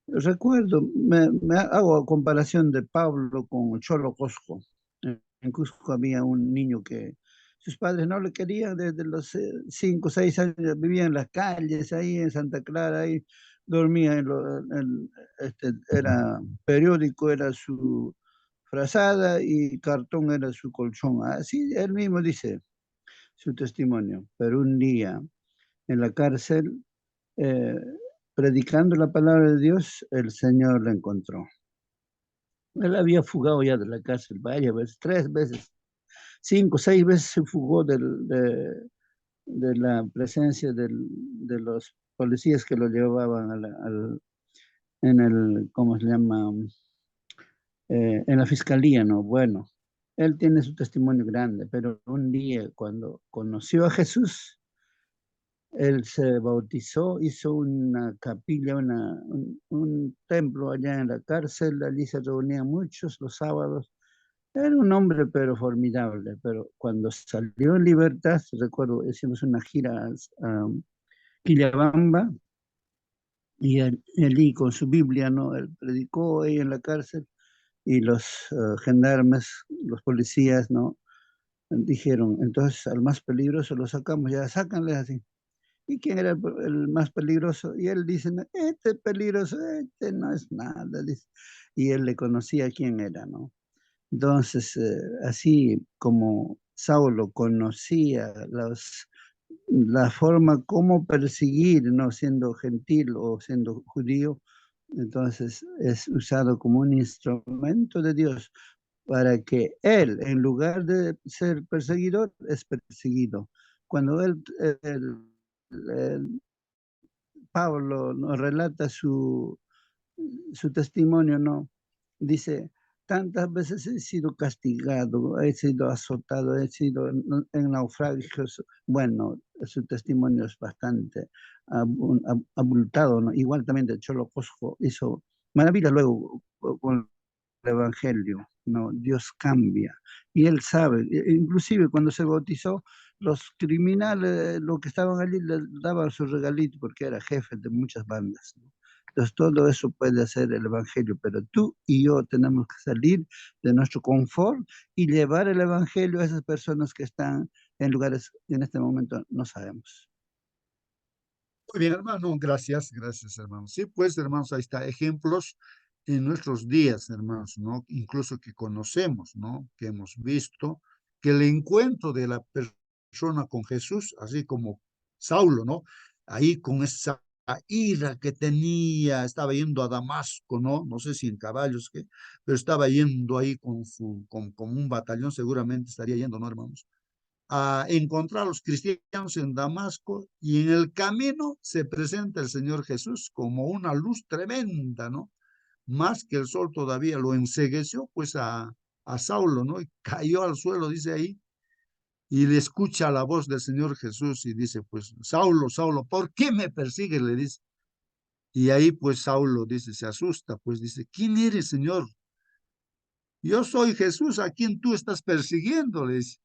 Recuerdo, me hago comparación de Pablo con Cholo Cosco. En Cusco había un niño que sus padres no le querían desde los 5 o 6 años, vivía en las calles, ahí en Santa Clara, ahí dormía, era periódico, era su frazada y cartón era su colchón. Así él mismo dice su testimonio. Pero un día en la cárcel, eh, predicando la palabra de Dios, el Señor lo encontró. Él había fugado ya de la cárcel varias veces, 3 veces, 5, 6 veces se fugó de la presencia de los policías que lo llevaban en el, ¿cómo se llama? En la fiscalía, ¿no? Bueno, él tiene su testimonio grande, pero un día cuando conoció a Jesús, él se bautizó, hizo una capilla, un templo allá en la cárcel, allí se reunían muchos los sábados. Era un hombre pero formidable, pero cuando salió en libertad, recuerdo, hicimos una gira a Quillabamba y allí con su Biblia, ¿no? Él predicó ahí en la cárcel y los gendarmes, los policías, ¿no? Dijeron, entonces al más peligroso lo sacamos, ya sácanle así. ¿Y quién era el más peligroso? Y él dice, "No, este es peligroso, este no es nada", dice. Y él le conocía quién era, ¿no? Entonces, así como Saulo conocía la forma como perseguir, no siendo gentil o siendo judío, entonces es usado como un instrumento de Dios para que él, en lugar de ser perseguidor, es perseguido. Cuando Pablo nos relata su testimonio, ¿no? Dice, tantas veces he sido castigado, he sido azotado, he sido en naufragios. Bueno, su testimonio es bastante abultado, ¿no? Igual también de Cholo Cosco hizo maravilla luego con el Evangelio, ¿no? Dios cambia. Y él sabe, inclusive cuando se bautizó, los criminales, los que estaban allí, le daban su regalito porque era jefe de muchas bandas, ¿no? Entonces todo eso puede hacer el Evangelio, pero tú y yo tenemos que salir de nuestro confort y llevar el Evangelio a esas personas que están en lugares que en este momento no sabemos. Muy bien, hermano, gracias, gracias, hermano. Sí, pues, hermanos, ahí está, ejemplos en nuestros días, hermanos, ¿no? Incluso que conocemos, ¿no? Que hemos visto, que el encuentro de la persona con Jesús, así como Saulo, ¿no? Ahí con esa ira que tenía, estaba yendo a Damasco, ¿no? No sé si en caballos, ¿qué? Pero estaba yendo ahí con un batallón, seguramente estaría yendo, ¿no, hermanos? a encontrar a los cristianos en Damasco y en el camino se presenta el Señor Jesús como una luz tremenda, ¿no? Más que el sol todavía lo encegueció pues a Saulo, ¿no? Y cayó al suelo, dice ahí, y le escucha la voz del Señor Jesús y dice, pues, Saulo, Saulo, ¿por qué me persigues? Le dice. Y ahí pues Saulo dice, se asusta, pues dice, ¿quién eres, Señor? Yo soy Jesús a quien tú estás persiguiendo, le dice.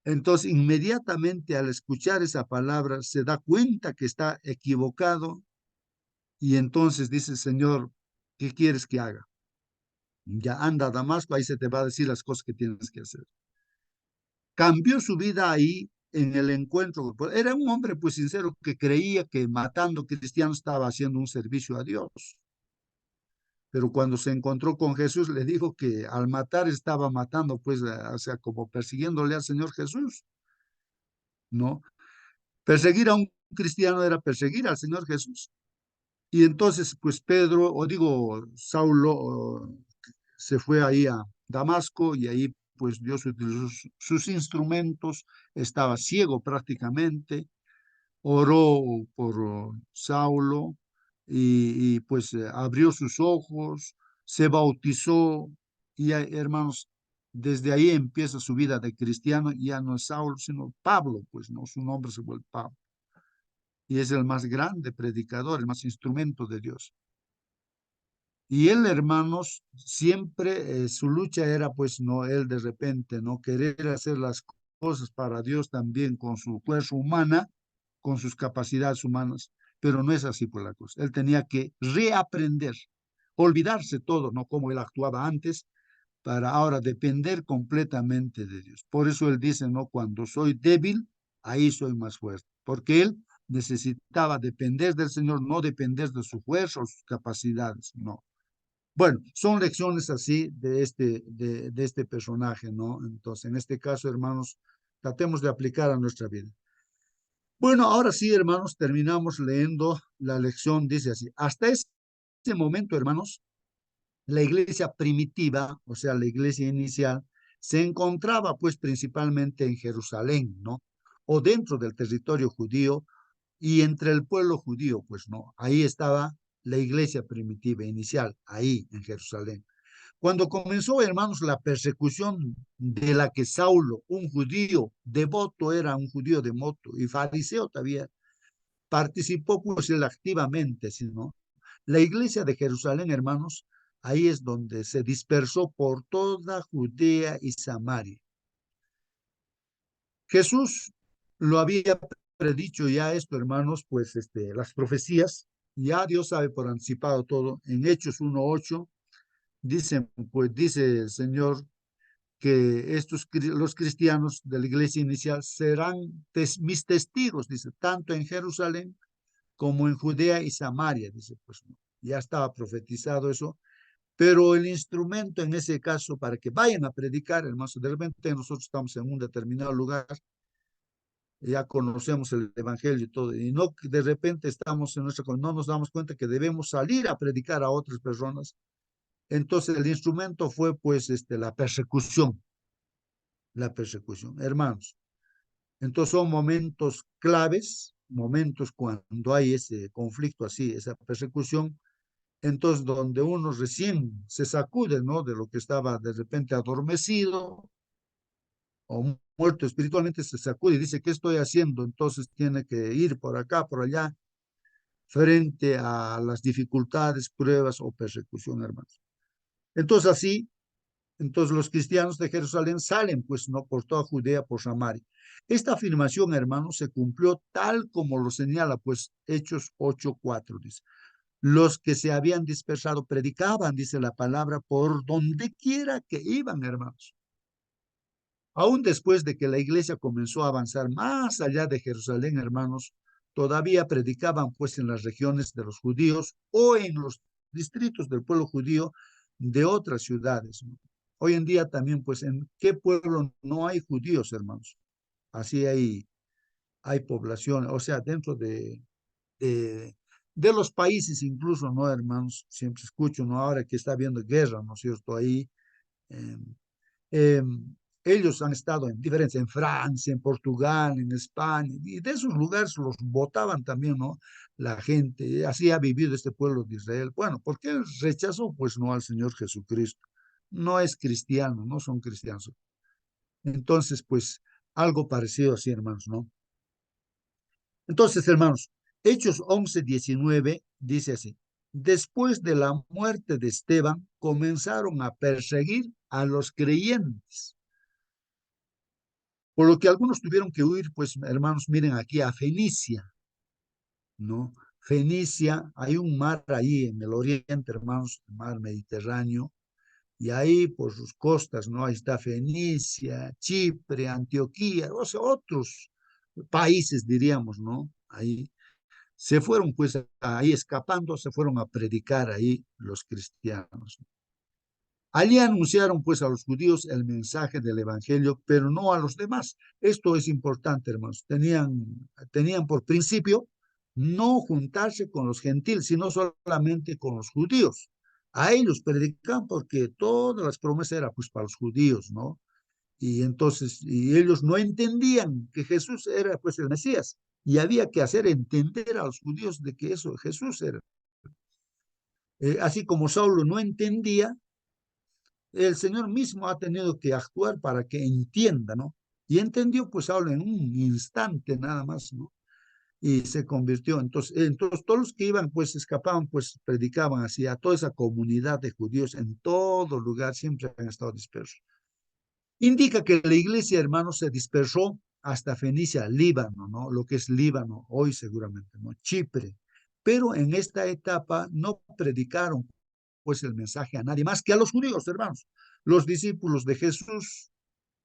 Entonces, inmediatamente al escuchar esa palabra, se da cuenta que está equivocado y entonces dice, Señor, ¿qué quieres que haga? Ya anda a Damasco, ahí se te va a decir las cosas que tienes que hacer. Cambió su vida ahí en el encuentro. Era un hombre pues sincero que creía que matando cristianos estaba haciendo un servicio a Dios. Pero cuando se encontró con Jesús, le dijo que al matar estaba matando, pues, o sea, como persiguiéndole al Señor Jesús, ¿no? Perseguir a un cristiano era perseguir al Señor Jesús. Y entonces, pues Pedro, o digo, Saulo, se fue ahí a Damasco y ahí pues Dios utilizó sus instrumentos, estaba ciego prácticamente, oró por Saulo pues abrió sus ojos, se bautizó y hermanos, desde ahí empieza su vida de cristiano, ya no es Saulo, sino Pablo, pues no, su nombre se vuelve Pablo. Y es el más grande predicador, el más instrumento de Dios. Y él, hermanos, siempre su lucha era, pues, no, él de repente, no querer hacer las cosas para Dios también con su fuerza humana, con sus capacidades humanas, pero no es así por la cosa. Él tenía que reaprender, olvidarse todo, ¿no? Como él actuaba antes, para ahora depender completamente de Dios. Por eso él dice, ¿no? Cuando soy débil, ahí soy más fuerte, porque él necesitaba depender del Señor, no depender de su fuerza o sus capacidades, no. Bueno, son lecciones así de este personaje, ¿no? Entonces, en este caso, hermanos, tratemos de aplicar a nuestra vida. Bueno, ahora sí, hermanos, terminamos leyendo la lección, dice así. Hasta ese momento, hermanos, la iglesia primitiva, o sea, la iglesia inicial, se encontraba pues principalmente en Jerusalén, ¿no? O dentro del territorio judío y entre el pueblo judío, pues no. Ahí estaba la iglesia primitiva inicial, ahí en Jerusalén. Cuando comenzó, hermanos, la persecución de la que Saulo, un judío devoto, era un judío devoto y fariseo todavía, participó pues él activamente, ¿sí, no? La iglesia de Jerusalén, hermanos, ahí es donde se dispersó por toda Judea y Samaria. Jesús lo había predicho ya esto, hermanos, pues las profecías, ya Dios sabe por anticipado todo. En Hechos 1:8 dicen, pues dice el Señor que los cristianos de la iglesia inicial serán mis testigos, dice, tanto en Jerusalén como en Judea y Samaria, dice, pues no, ya estaba profetizado eso, pero el instrumento en ese caso para que vayan a predicar, hermanos, de repente nosotros estamos en un determinado lugar, ya conocemos el evangelio y todo, y no de repente estamos en no nos damos cuenta que debemos salir a predicar a otras personas. Entonces el instrumento fue pues la persecución, hermanos. Entonces son momentos claves, momentos cuando hay ese conflicto así, esa persecución, entonces donde uno recién se sacude, ¿no? De lo que estaba de repente adormecido o muerto espiritualmente, se sacude y dice, ¿qué estoy haciendo? Entonces tiene que ir por acá, por allá, frente a las dificultades, pruebas o persecución, hermanos. Entonces así, entonces los cristianos de Jerusalén salen, pues, no por toda Judea, por Samaria. Esta afirmación, hermanos, se cumplió tal como lo señala, pues, Hechos 8:4, dice. Los que se habían dispersado predicaban, dice la palabra, por donde quiera que iban, hermanos. Aún después de que la iglesia comenzó a avanzar más allá de Jerusalén, hermanos, todavía predicaban, pues, en las regiones de los judíos o en los distritos del pueblo judío de otras ciudades, ¿no? Hoy en día también, pues, ¿en qué pueblo no hay judíos, hermanos? Así hay población, o sea, dentro de los países incluso, ¿no, hermanos? Siempre escucho, ¿no? Ahora que está habiendo guerra, ¿no es cierto? Ahí, ellos han estado en diferentes, en Francia, en Portugal, en España, y de esos lugares los votaban también, ¿no? La gente, así ha vivido este pueblo de Israel. Bueno, ¿por qué rechazó? Pues no al Señor Jesucristo. No es cristiano, no son cristianos. Entonces, pues, algo parecido así, hermanos, ¿no? Entonces, hermanos, Hechos 11:19 dice así: después de la muerte de Esteban, comenzaron a perseguir a los creyentes, por lo que algunos tuvieron que huir, pues, hermanos, miren aquí a Fenicia, ¿no? Fenicia, hay un mar ahí en el oriente, hermanos, el mar Mediterráneo, y ahí por sus costas, ¿no? Ahí está Fenicia, Chipre, Antioquía, o sea, otros países, diríamos, ¿no? Ahí se fueron, pues, ahí escapando, se fueron a predicar ahí los cristianos. Allí anunciaron, pues, a los judíos el mensaje del evangelio, pero no a los demás. Esto es importante, hermanos. Tenían por principio no juntarse con los gentiles, sino solamente con los judíos. A ellos predicaban porque todas las promesas eran, pues, para los judíos, ¿no? Y entonces, y ellos no entendían que Jesús era, pues, el Mesías. Y había que hacer entender a los judíos de que eso Jesús era. Así como Saulo no entendía, el Señor mismo ha tenido que actuar para que entienda, ¿no? Y entendió, pues, Saulo en un instante nada más, ¿no? Y se convirtió. Entonces todos los que iban, pues, escapaban, pues, predicaban así a toda esa comunidad de judíos en todo lugar, siempre han estado dispersos. Indica que la iglesia, hermanos, se dispersó hasta Fenicia, Líbano, ¿no? Lo que es Líbano, hoy seguramente, ¿no? Chipre. Pero en esta etapa no predicaron, pues, el mensaje a nadie más que a los judíos, hermanos. Los discípulos de Jesús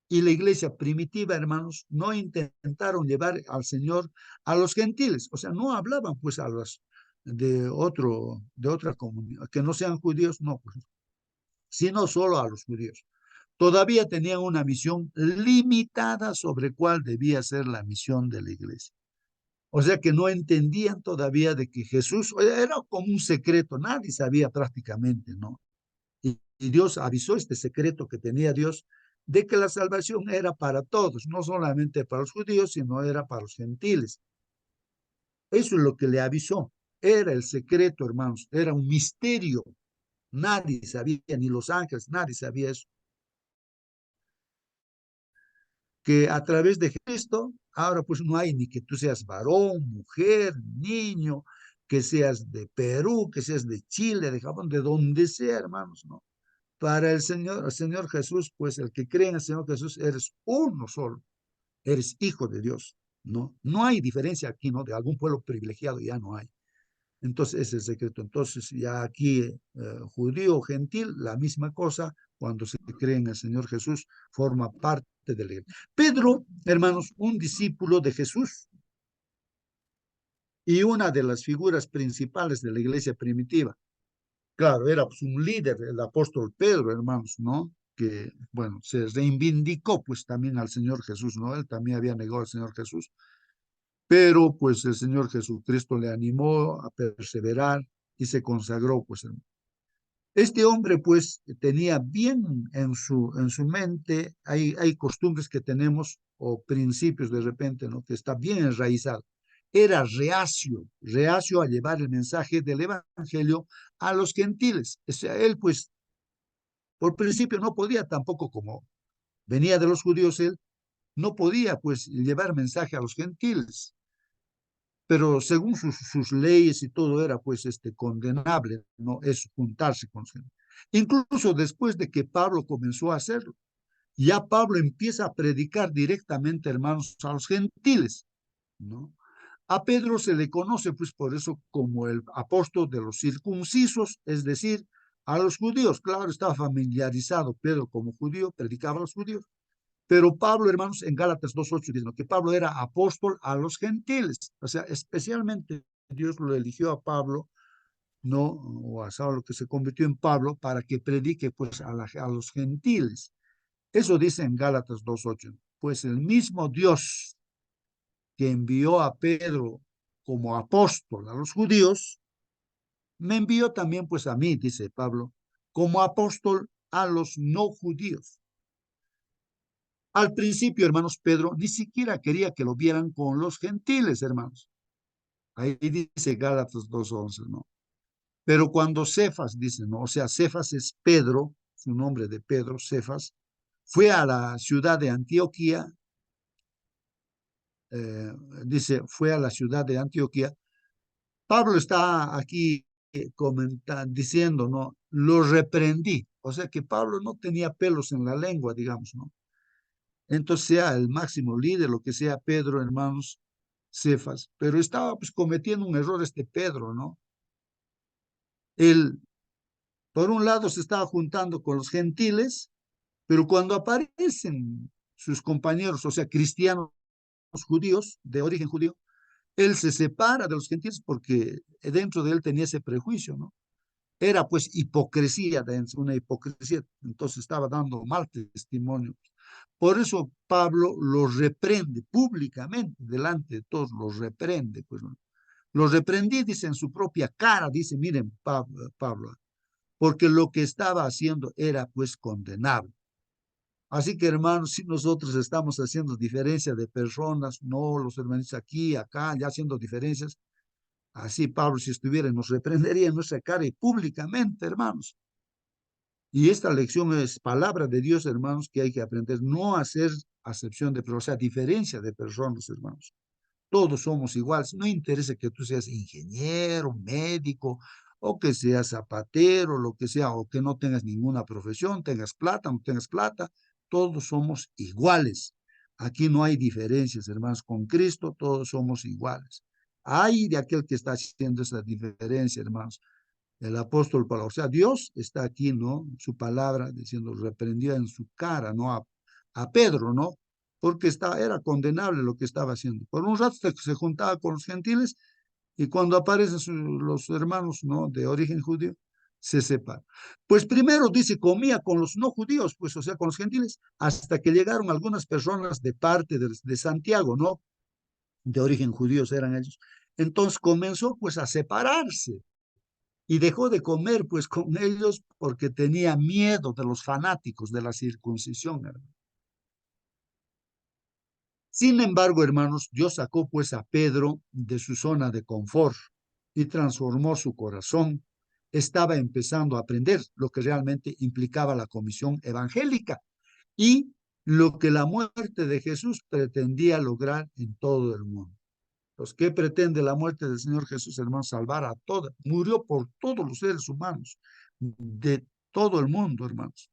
y la iglesia primitiva, hermanos, no intentaron llevar al Señor a los gentiles. O sea, no hablaban, pues, a los de otra comunidad, que no sean judíos, no, pues, sino solo a los judíos. Todavía tenían una misión limitada sobre cuál debía ser la misión de la iglesia. O sea que no entendían todavía de que Jesús era como un secreto, nadie sabía prácticamente, ¿no? Y Dios avisó este secreto que tenía Dios de que la salvación era para todos, no solamente para los judíos, sino era para los gentiles. Eso es lo que le avisó. Era el secreto, hermanos, era un misterio. Nadie sabía, ni los ángeles, nadie sabía eso. Que a través de Cristo, ahora pues no hay ni que tú seas varón, mujer, niño, que seas de Perú, que seas de Chile, de Japón, de donde sea, hermanos, ¿no? Para el Señor Jesús, pues el que cree en el Señor Jesús, eres uno solo, eres hijo de Dios, ¿no? No hay diferencia aquí, ¿no? De algún pueblo privilegiado, ya no hay. Entonces, ese es el secreto. Entonces, ya aquí, judío o gentil, la misma cosa, cuando se cree en el Señor Jesús, forma parte de la iglesia. Pedro, hermanos, un discípulo de Jesús y una de las figuras principales de la iglesia primitiva. Claro, era, pues, un líder, el apóstol Pedro, hermanos, ¿no? Que, bueno, se reivindicó, pues, también al Señor Jesús, ¿no? Él también había negado al Señor Jesús, pero, pues, el Señor Jesucristo le animó a perseverar y se consagró, pues. Este hombre, pues, tenía bien en su mente, hay costumbres que tenemos o principios de repente, ¿no? Que está bien enraizado. Era reacio a llevar el mensaje del evangelio a los gentiles. O sea, él, pues, por principio no podía tampoco, como venía de los judíos, él no podía, pues, llevar mensaje a los gentiles. Pero según sus leyes y todo era, pues, condenable, ¿no? Es juntarse con los gentiles. Incluso después de que Pablo comenzó a hacerlo, ya Pablo empieza a predicar directamente, hermanos, a los gentiles, ¿no? A Pedro se le conoce, pues, por eso como el apóstol de los circuncisos, es decir, a los judíos. Claro, estaba familiarizado Pedro como judío, predicaba a los judíos. Pero Pablo, hermanos, en Gálatas 2:8 dice que Pablo era apóstol a los gentiles. O sea, especialmente Dios lo eligió a Pablo, ¿no? O a Saulo, que se convirtió en Pablo, para que predique, pues, a los gentiles. Eso dice en Gálatas 2:8. Pues el mismo Dios que envió a Pedro como apóstol a los judíos, me envió también, pues, a mí, dice Pablo, como apóstol a los no judíos. Al principio, hermanos, Pedro ni siquiera quería que lo vieran con los gentiles, hermanos. Ahí dice Gálatas 2:11, ¿no? Pero cuando Cefas, dice, ¿no? O sea, Cefas es Pedro, su nombre de Pedro, Cefas, fue a la ciudad de Antioquía, dice, fue a la ciudad de Antioquía. Pablo está aquí diciendo, ¿no? Lo reprendí. O sea que Pablo no tenía pelos en la lengua, digamos, ¿no? Entonces sea el máximo líder, lo que sea Pedro, hermanos, Cefas, pero estaba pues cometiendo un error este Pedro, ¿no? Él, por un lado, se estaba juntando con los gentiles, pero cuando aparecen sus compañeros, o sea, cristianos judíos, de origen judío, él se separa de los gentiles porque dentro de él tenía ese prejuicio, ¿no? Era pues hipocresía, una hipocresía, entonces estaba dando mal testimonio. Por eso Pablo los reprende públicamente, delante de todos, los reprende, pues, ¿no? Los reprendí, dice, en su propia cara, dice, miren, Pablo, porque lo que estaba haciendo era pues condenable. Así que, hermanos, si nosotros estamos haciendo diferencia de personas, no los hermanos aquí, acá, ya haciendo diferencias, así Pablo, si estuviera, nos reprendería en nuestra cara y públicamente, hermanos. Y esta lección es palabra de Dios, hermanos, que hay que aprender, no hacer acepción de personas, o sea, diferencia de personas, hermanos. Todos somos iguales, no interesa que tú seas ingeniero, médico, o que seas zapatero, lo que sea, o que no tengas ninguna profesión, tengas plata, no tengas plata, todos somos iguales. Aquí no hay diferencias, hermanos, con Cristo todos somos iguales. Hay de aquel que está haciendo esa diferencia, hermanos. El apóstol Pablo, o sea, Dios está aquí, ¿no? Su palabra diciendo, reprendida en su cara, ¿no? A Pedro, ¿no? Porque era condenable lo que estaba haciendo. Por un rato se juntaba con los gentiles y cuando aparecen los hermanos, ¿no? De origen judío, se separa. Pues primero dice, comía con los no judíos, pues, o sea, con los gentiles, hasta que llegaron algunas personas de parte de Santiago, ¿no? De origen judíos eran ellos. Entonces comenzó, pues, a separarse y dejó de comer pues con ellos porque tenía miedo de los fanáticos de la circuncisión, hermano. Sin embargo, hermanos, Dios sacó pues a Pedro de su zona de confort y transformó su corazón. Estaba empezando a aprender lo que realmente implicaba la comisión evangélica y lo que la muerte de Jesús pretendía lograr en todo el mundo. Pues, ¿qué pretende la muerte del Señor Jesús, hermano? Salvar a todos. Murió por todos los seres humanos, de todo el mundo, hermanos.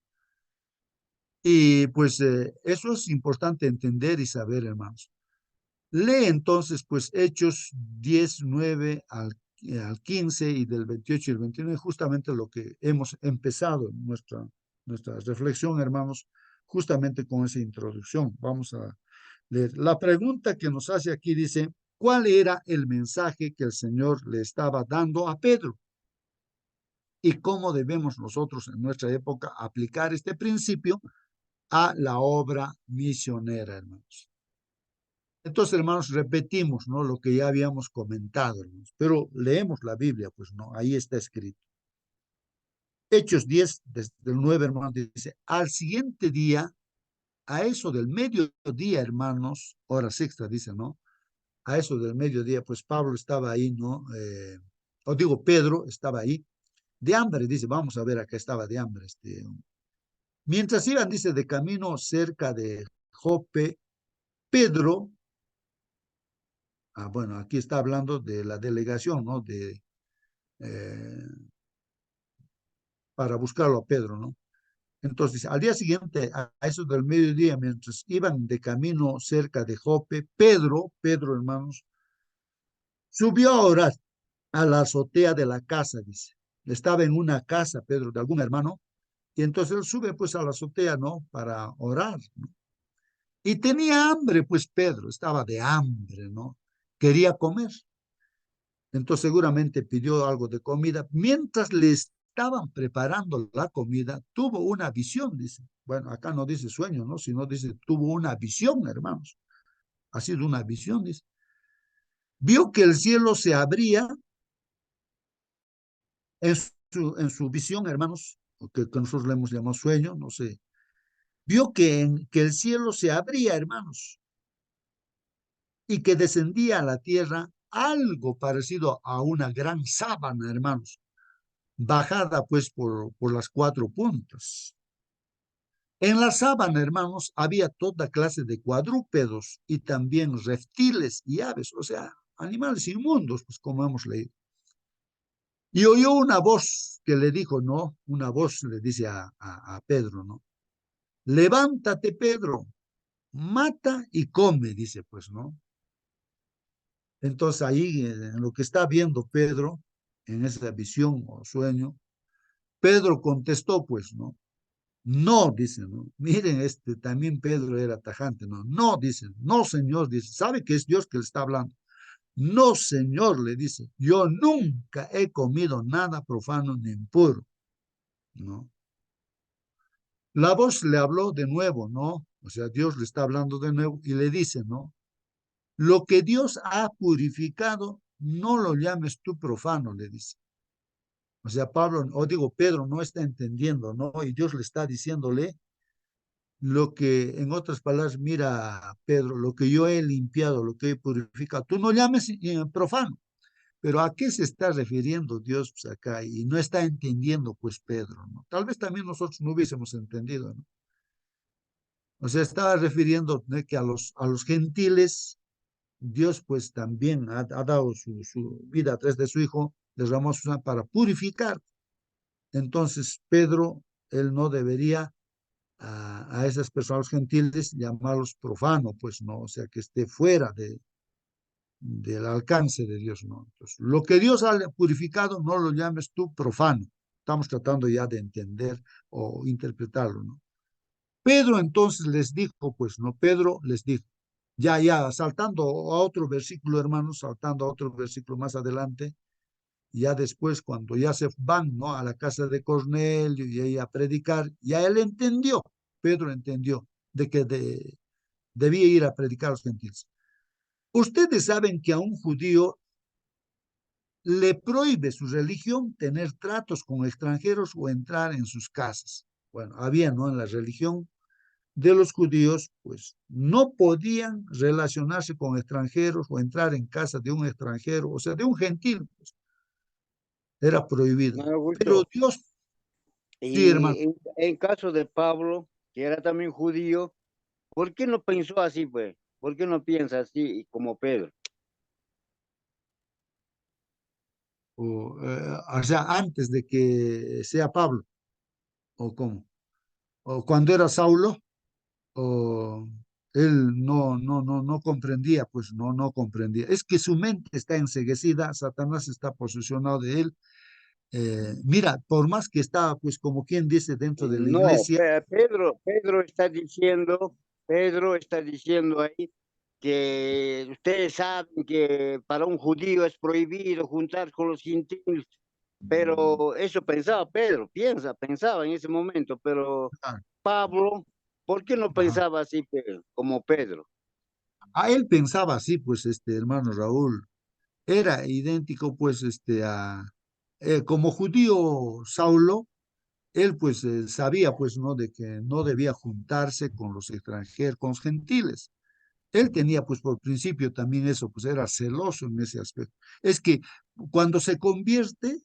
Y pues eso es importante entender y saber, hermanos. Lee entonces, pues, Hechos 10:9 al 15 y del 28 y el 29, justamente lo que hemos empezado en nuestra reflexión, hermanos, justamente con esa introducción. Vamos a leer. La pregunta que nos hace aquí dice, ¿cuál era el mensaje que el Señor le estaba dando a Pedro? ¿Y cómo debemos nosotros en nuestra época aplicar este principio a la obra misionera, hermanos? Entonces, hermanos, repetimos, ¿no? Lo que ya habíamos comentado, hermanos, pero leemos la Biblia, pues, ¿no? Ahí está escrito. Hechos 10, desde el 9, hermanos, dice, al siguiente día, a eso del mediodía, hermanos, hora sexta, dice, ¿no? A eso del mediodía, pues Pablo estaba ahí, ¿no? Pedro estaba ahí, de hambre, dice, vamos a ver, acá estaba de hambre. Mientras iban, dice, de camino cerca de Jope, Pedro, bueno, aquí está hablando de la delegación, ¿no? Para buscarlo a Pedro, ¿no? Entonces, al día siguiente, a eso del mediodía, mientras iban de camino cerca de Jope, Pedro, hermanos, subió a orar a la azotea de la casa, dice. Estaba en una casa, Pedro, de algún hermano, y entonces él sube pues a la azotea, ¿no? Para orar, ¿no? Y tenía hambre, pues Pedro, estaba de hambre, ¿no? Quería comer. Entonces seguramente pidió algo de comida. Mientras le estaban preparando la comida, tuvo una visión, dice. Bueno, acá no dice sueño, ¿no? Sino dice, tuvo una visión, hermanos. Ha sido una visión, dice. Vio que el cielo se abría en su visión, hermanos, que nosotros le hemos llamado sueño, no sé. vio que el cielo se abría, hermanos, y que descendía a la tierra algo parecido a una gran sábana, hermanos, bajada pues por las cuatro puntas. En la sábana, hermanos, había toda clase de cuadrúpedos y también reptiles y aves, o sea, animales inmundos, pues como hemos leído. Y oyó una voz que le dijo, no, una voz le dice a Pedro, ¿no? Levántate, Pedro, mata y come, dice, pues, ¿no? Entonces ahí, en lo que está viendo Pedro, en esa visión o sueño, Pedro contestó, pues, ¿no? No, dice, ¿no? Miren, también Pedro era tajante, ¿no? No, dice, no, Señor, dice, sabe que es Dios que le está hablando. No, Señor, le dice, yo nunca he comido nada profano ni impuro, ¿no? La voz le habló de nuevo, ¿no? O sea, Dios le está hablando de nuevo y le dice, ¿no? Lo que Dios ha purificado, no lo llames tú profano, le dice. O sea, Pedro no está entendiendo, ¿no? Y Dios le está diciéndole lo que, en otras palabras, mira, Pedro, lo que yo he limpiado, lo que he purificado, tú no llames profano. Pero ¿a qué se está refiriendo Dios pues, acá? Y no está entendiendo, pues, Pedro, ¿no? Tal vez también nosotros no hubiésemos entendido, ¿no? O sea, estaba refiriendo, ¿no?, que a los gentiles, Dios pues también ha dado su vida a través de su Hijo, derramó su sangre para purificar. Entonces, Pedro, él no debería a esas personas gentiles llamarlos profano, pues no, o sea, que esté fuera del alcance de Dios, ¿no? Entonces, lo que Dios ha purificado, no lo llames tú profano. Estamos tratando ya de entender o interpretarlo, ¿no? Pedro entonces les dijo, pues, ¿no? Pedro les dijo, ya, saltando a otro versículo, hermanos, saltando a otro versículo más adelante, ya después, cuando ya se van, ¿no?, a la casa de Cornelio y ahí a predicar, ya él entendió, Pedro entendió, de que debía ir a predicar a los gentiles. Ustedes saben que a un judío le prohíbe su religión tener tratos con extranjeros o entrar en sus casas. Bueno, había, ¿no?, en la religión de los judíos, pues no podían relacionarse con extranjeros o entrar en casa de un extranjero, o sea, de un gentil, pues, era prohibido. No, Pero Augusto. Dios, sí, hermano, Y en caso de Pablo, que era también judío, ¿por qué no pensó así, pues? ¿Por qué no piensa así como Pedro? o sea, antes de que sea Pablo, o cómo, o cuando era Saulo, o él no comprendía, pues no comprendía. Es que su mente está enceguecida, Satanás está posesionado de él. Mira, por más que estaba, pues como quien dice, dentro de la No, iglesia, Pedro está diciendo ahí que ustedes saben que para un judío es prohibido juntar con los gentiles, pero eso pensaba Pedro, pensaba en ese momento, pero ah, Pablo, ¿por qué no ajá. pensaba así como Pedro? A él pensaba así, pues, hermano Raúl, era idéntico, pues, como judío Saulo, él, pues, sabía, pues, ¿no?, de que no debía juntarse con los extranjeros, con los gentiles. Él tenía, pues, por principio también eso, pues, era celoso en ese aspecto. Es que cuando se convierte,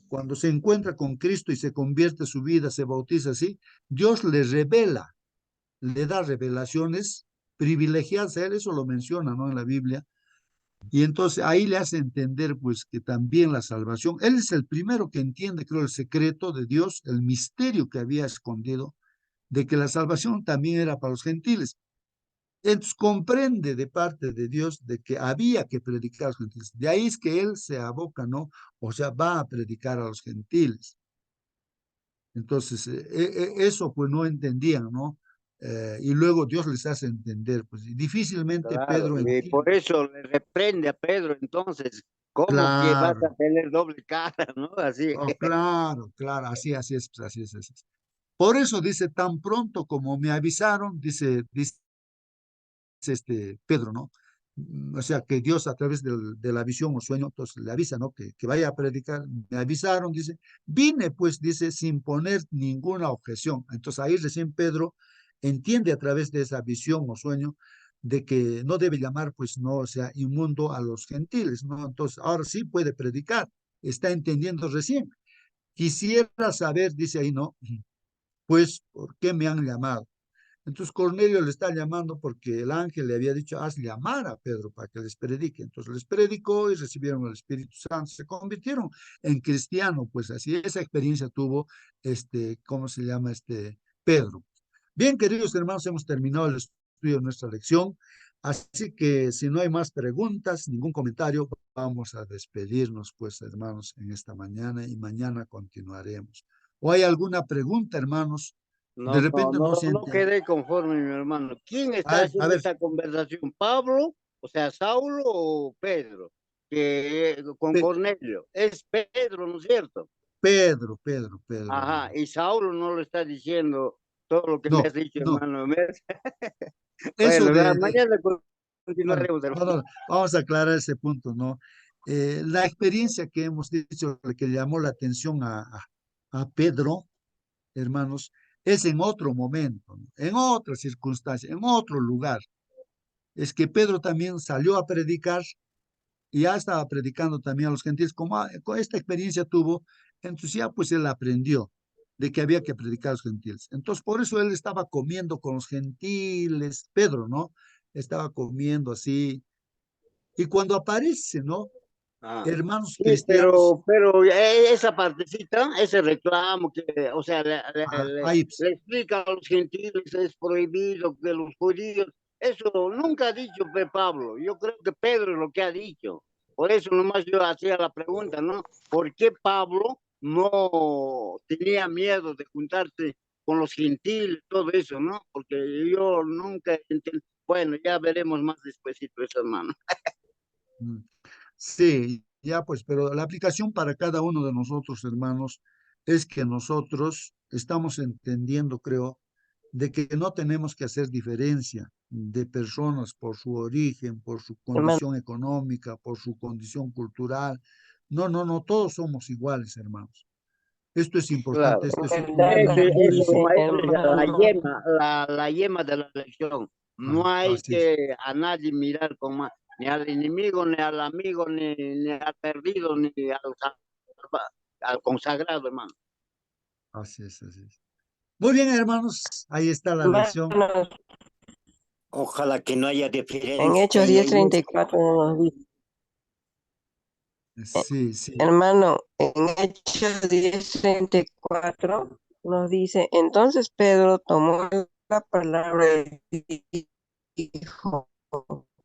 cuando se encuentra con Cristo y se convierte su vida, se bautiza así, Dios le revela, le da revelaciones privilegiadas a él, eso lo menciona, ¿no?, en la Biblia. Y entonces ahí le hace entender, pues, que también la salvación, él es el primero que entiende, creo, el secreto de Dios, el misterio que había escondido, de que la salvación también era para los gentiles. Entonces comprende de parte de Dios de que había que predicar a los gentiles. De ahí es que él se aboca, ¿no? O sea, va a predicar a los gentiles. Entonces, eso pues no entendían, ¿no? Y luego Dios les hace entender, pues y difícilmente Claro, Pedro y por entiende. eso le reprende a Pedro entonces, ¿cómo que vas a Claro, tener doble cara, no? Así. oh, claro, así es, pues, así es. Por eso dice, tan pronto como me avisaron, dice Pedro, ¿no? O sea, que Dios a través de la visión o sueño, entonces le avisa, ¿no? Que vaya a predicar. Me avisaron, dice, vine, pues, dice, sin poner ninguna objeción. Entonces ahí recién Pedro entiende a través de esa visión o sueño de que no debe llamar, pues no, o sea, inmundo a los gentiles, ¿no? Entonces, ahora sí puede predicar, está entendiendo recién. Quisiera saber, dice ahí, ¿no? Pues, ¿por qué me han llamado? Entonces Cornelio le está llamando porque el ángel le había dicho, haz llamar a Pedro para que les predique. Entonces les predicó y recibieron el Espíritu Santo, se convirtieron en cristianos, pues así esa experiencia tuvo, ¿cómo se llama? Pedro. Bien, queridos hermanos, hemos terminado el estudio de nuestra lección, así que si no hay más preguntas, ningún comentario, vamos a despedirnos, pues hermanos, en esta mañana y mañana continuaremos. ¿O hay alguna pregunta, hermanos? De repente no se No quedé conforme, mi hermano. ¿Quién está a haciendo ver, esta conversación? ¿Pablo, o sea, Saulo o Pedro? Que con Pe- Cornelio. Es Pedro, ¿no es cierto? Pedro, Ajá, hermano. y Saulo no lo está diciendo todo lo que me No, has dicho, no. hermano. Eso Bueno, de mañana no, no, continuaremos, no, hermano. no, vamos a aclarar ese punto, ¿no? La experiencia que hemos dicho, que le llamó la atención a Pedro, hermanos, es en otro momento, ¿no? En otra circunstancia, en otro lugar. Es que Pedro también salió a predicar y ya estaba predicando también a los gentiles, como con esta experiencia tuvo, entonces ya pues él aprendió de que había que predicar a los gentiles. Entonces por eso él estaba comiendo con los gentiles, Pedro, ¿no? Estaba comiendo así, y cuando aparece, ¿no? Ah, Hermanos sí, cristianos, pero esa partecita, ese reclamo que, o sea, ahí, le explica a los gentiles es prohibido que los judíos, eso nunca ha dicho Pablo, yo creo que Pedro es lo que ha dicho. Por eso nomás yo hacía la pregunta, ¿no? ¿Por qué Pablo no tenía miedo de juntarse con los gentiles, todo eso, ¿no? Porque yo nunca entendí. Bueno, ya veremos más despuesito eso, hermano. mm, sí, ya pues, pero la aplicación para cada uno de nosotros, hermanos, es que nosotros estamos entendiendo, creo, de que no tenemos que hacer diferencia de personas por su origen, por su Hermano, condición económica, por su condición cultural. No, no, no, todos somos iguales, hermanos. Esto es importante, Claro. este es un verdad gran dice, principio. Esa es la hermano, yema, la yema de la elección. No Ajá, hay así es, que a nadie mirar como ni al enemigo, ni al amigo, ni al perdido, ni al consagrado, hermano. así es, así es. Muy bien, hermanos, ahí está la lección. hermano, Ojalá que no haya en diferencia Hechos en la iglesia. 10:34 nos dice, Sí, sí. hermano, en Hechos 10:34 nos dice, entonces Pedro tomó la palabra y dijo,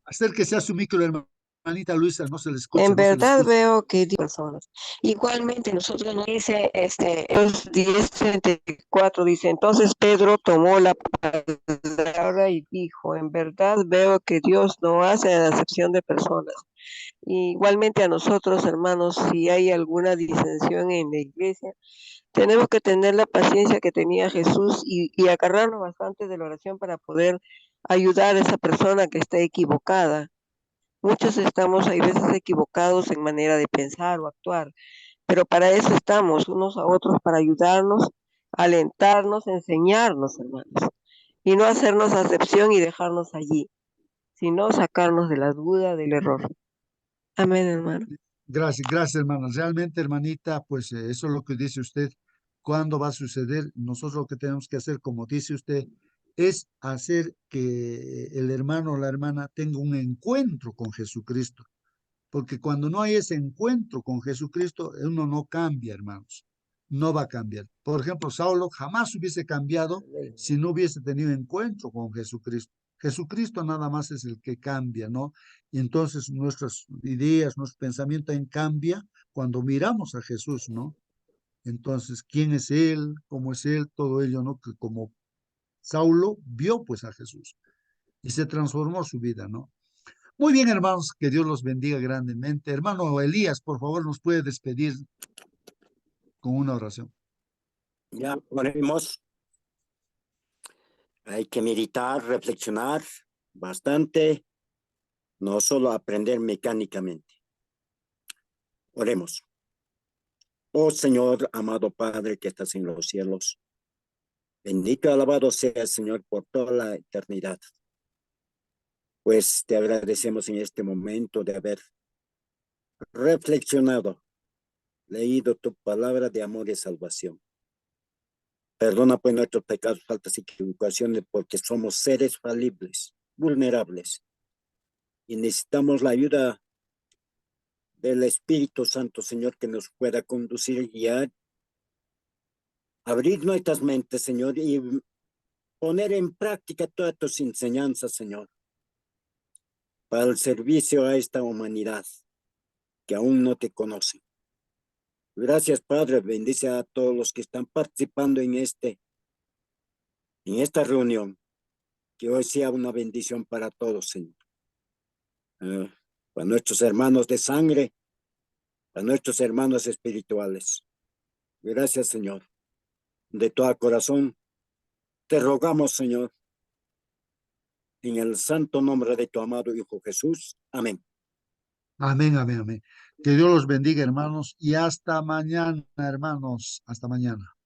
Acérquese a su micro, hermanita Luisa, no se le escucha, en no se le verdad escucha. veo que personas. Igualmente nosotros nos dice, Hechos 10:34 dice, entonces Pedro tomó la palabra y dijo, en verdad veo que Dios no hace acepción de personas. Igualmente a nosotros, hermanos, si hay alguna disensión en la iglesia, tenemos que tener la paciencia que tenía Jesús y agarrarnos bastante de la oración para poder ayudar a esa persona que está equivocada. Muchos estamos hay veces equivocados en manera de pensar o actuar, pero para eso estamos unos a otros, para ayudarnos, alentarnos, enseñarnos, hermanos, y no hacernos acepción y dejarnos allí, sino sacarnos de la duda, del error. Amén, hermano. Gracias, gracias, hermana. Realmente, hermanita, pues eso es lo que dice usted. ¿Cuándo va a suceder? Nosotros lo que tenemos que hacer, como dice usted, es hacer que el hermano o la hermana tenga un encuentro con Jesucristo. Porque cuando no hay ese encuentro con Jesucristo, uno no cambia, hermanos. No va a cambiar. Por ejemplo, Saulo jamás hubiese cambiado si no hubiese tenido encuentro con Jesucristo. Jesucristo nada más es el que cambia, ¿no? Y entonces nuestras ideas, nuestro pensamiento cambia cuando miramos a Jesús, ¿no? Entonces, ¿quién es Él? ¿Cómo es Él? Todo ello, ¿no? Que como Saulo vio pues a Jesús y se transformó su vida, ¿no? Muy bien, hermanos, que Dios los bendiga grandemente. Hermano Elías, por favor, nos puede despedir con una oración. Ya oremos. Hay que meditar, reflexionar bastante, no solo aprender mecánicamente. Oremos. Oh Señor, amado Padre que estás en los cielos, Bendito y alabado sea el Señor por toda la eternidad. Pues te agradecemos en este momento de haber reflexionado, leído tu palabra de amor y salvación. Perdona pues nuestros pecados, faltas y equivocaciones, porque somos seres falibles, vulnerables, y necesitamos la ayuda del Espíritu Santo, Señor, que nos pueda conducir y guiar, abrir nuestras mentes, Señor, y poner en práctica todas tus enseñanzas, Señor, para el servicio a esta humanidad que aún no te conoce. Gracias, Padre. Bendice a todos los que están participando en esta reunión. Que hoy sea una bendición para todos, Señor. Para nuestros hermanos de sangre, para nuestros hermanos espirituales. Gracias, Señor. De todo corazón, te rogamos, Señor, en el santo nombre de tu amado Hijo Jesús. Amén. Amén, amén, amén. Que Dios los bendiga, hermanos, y hasta mañana, hermanos. Hasta mañana.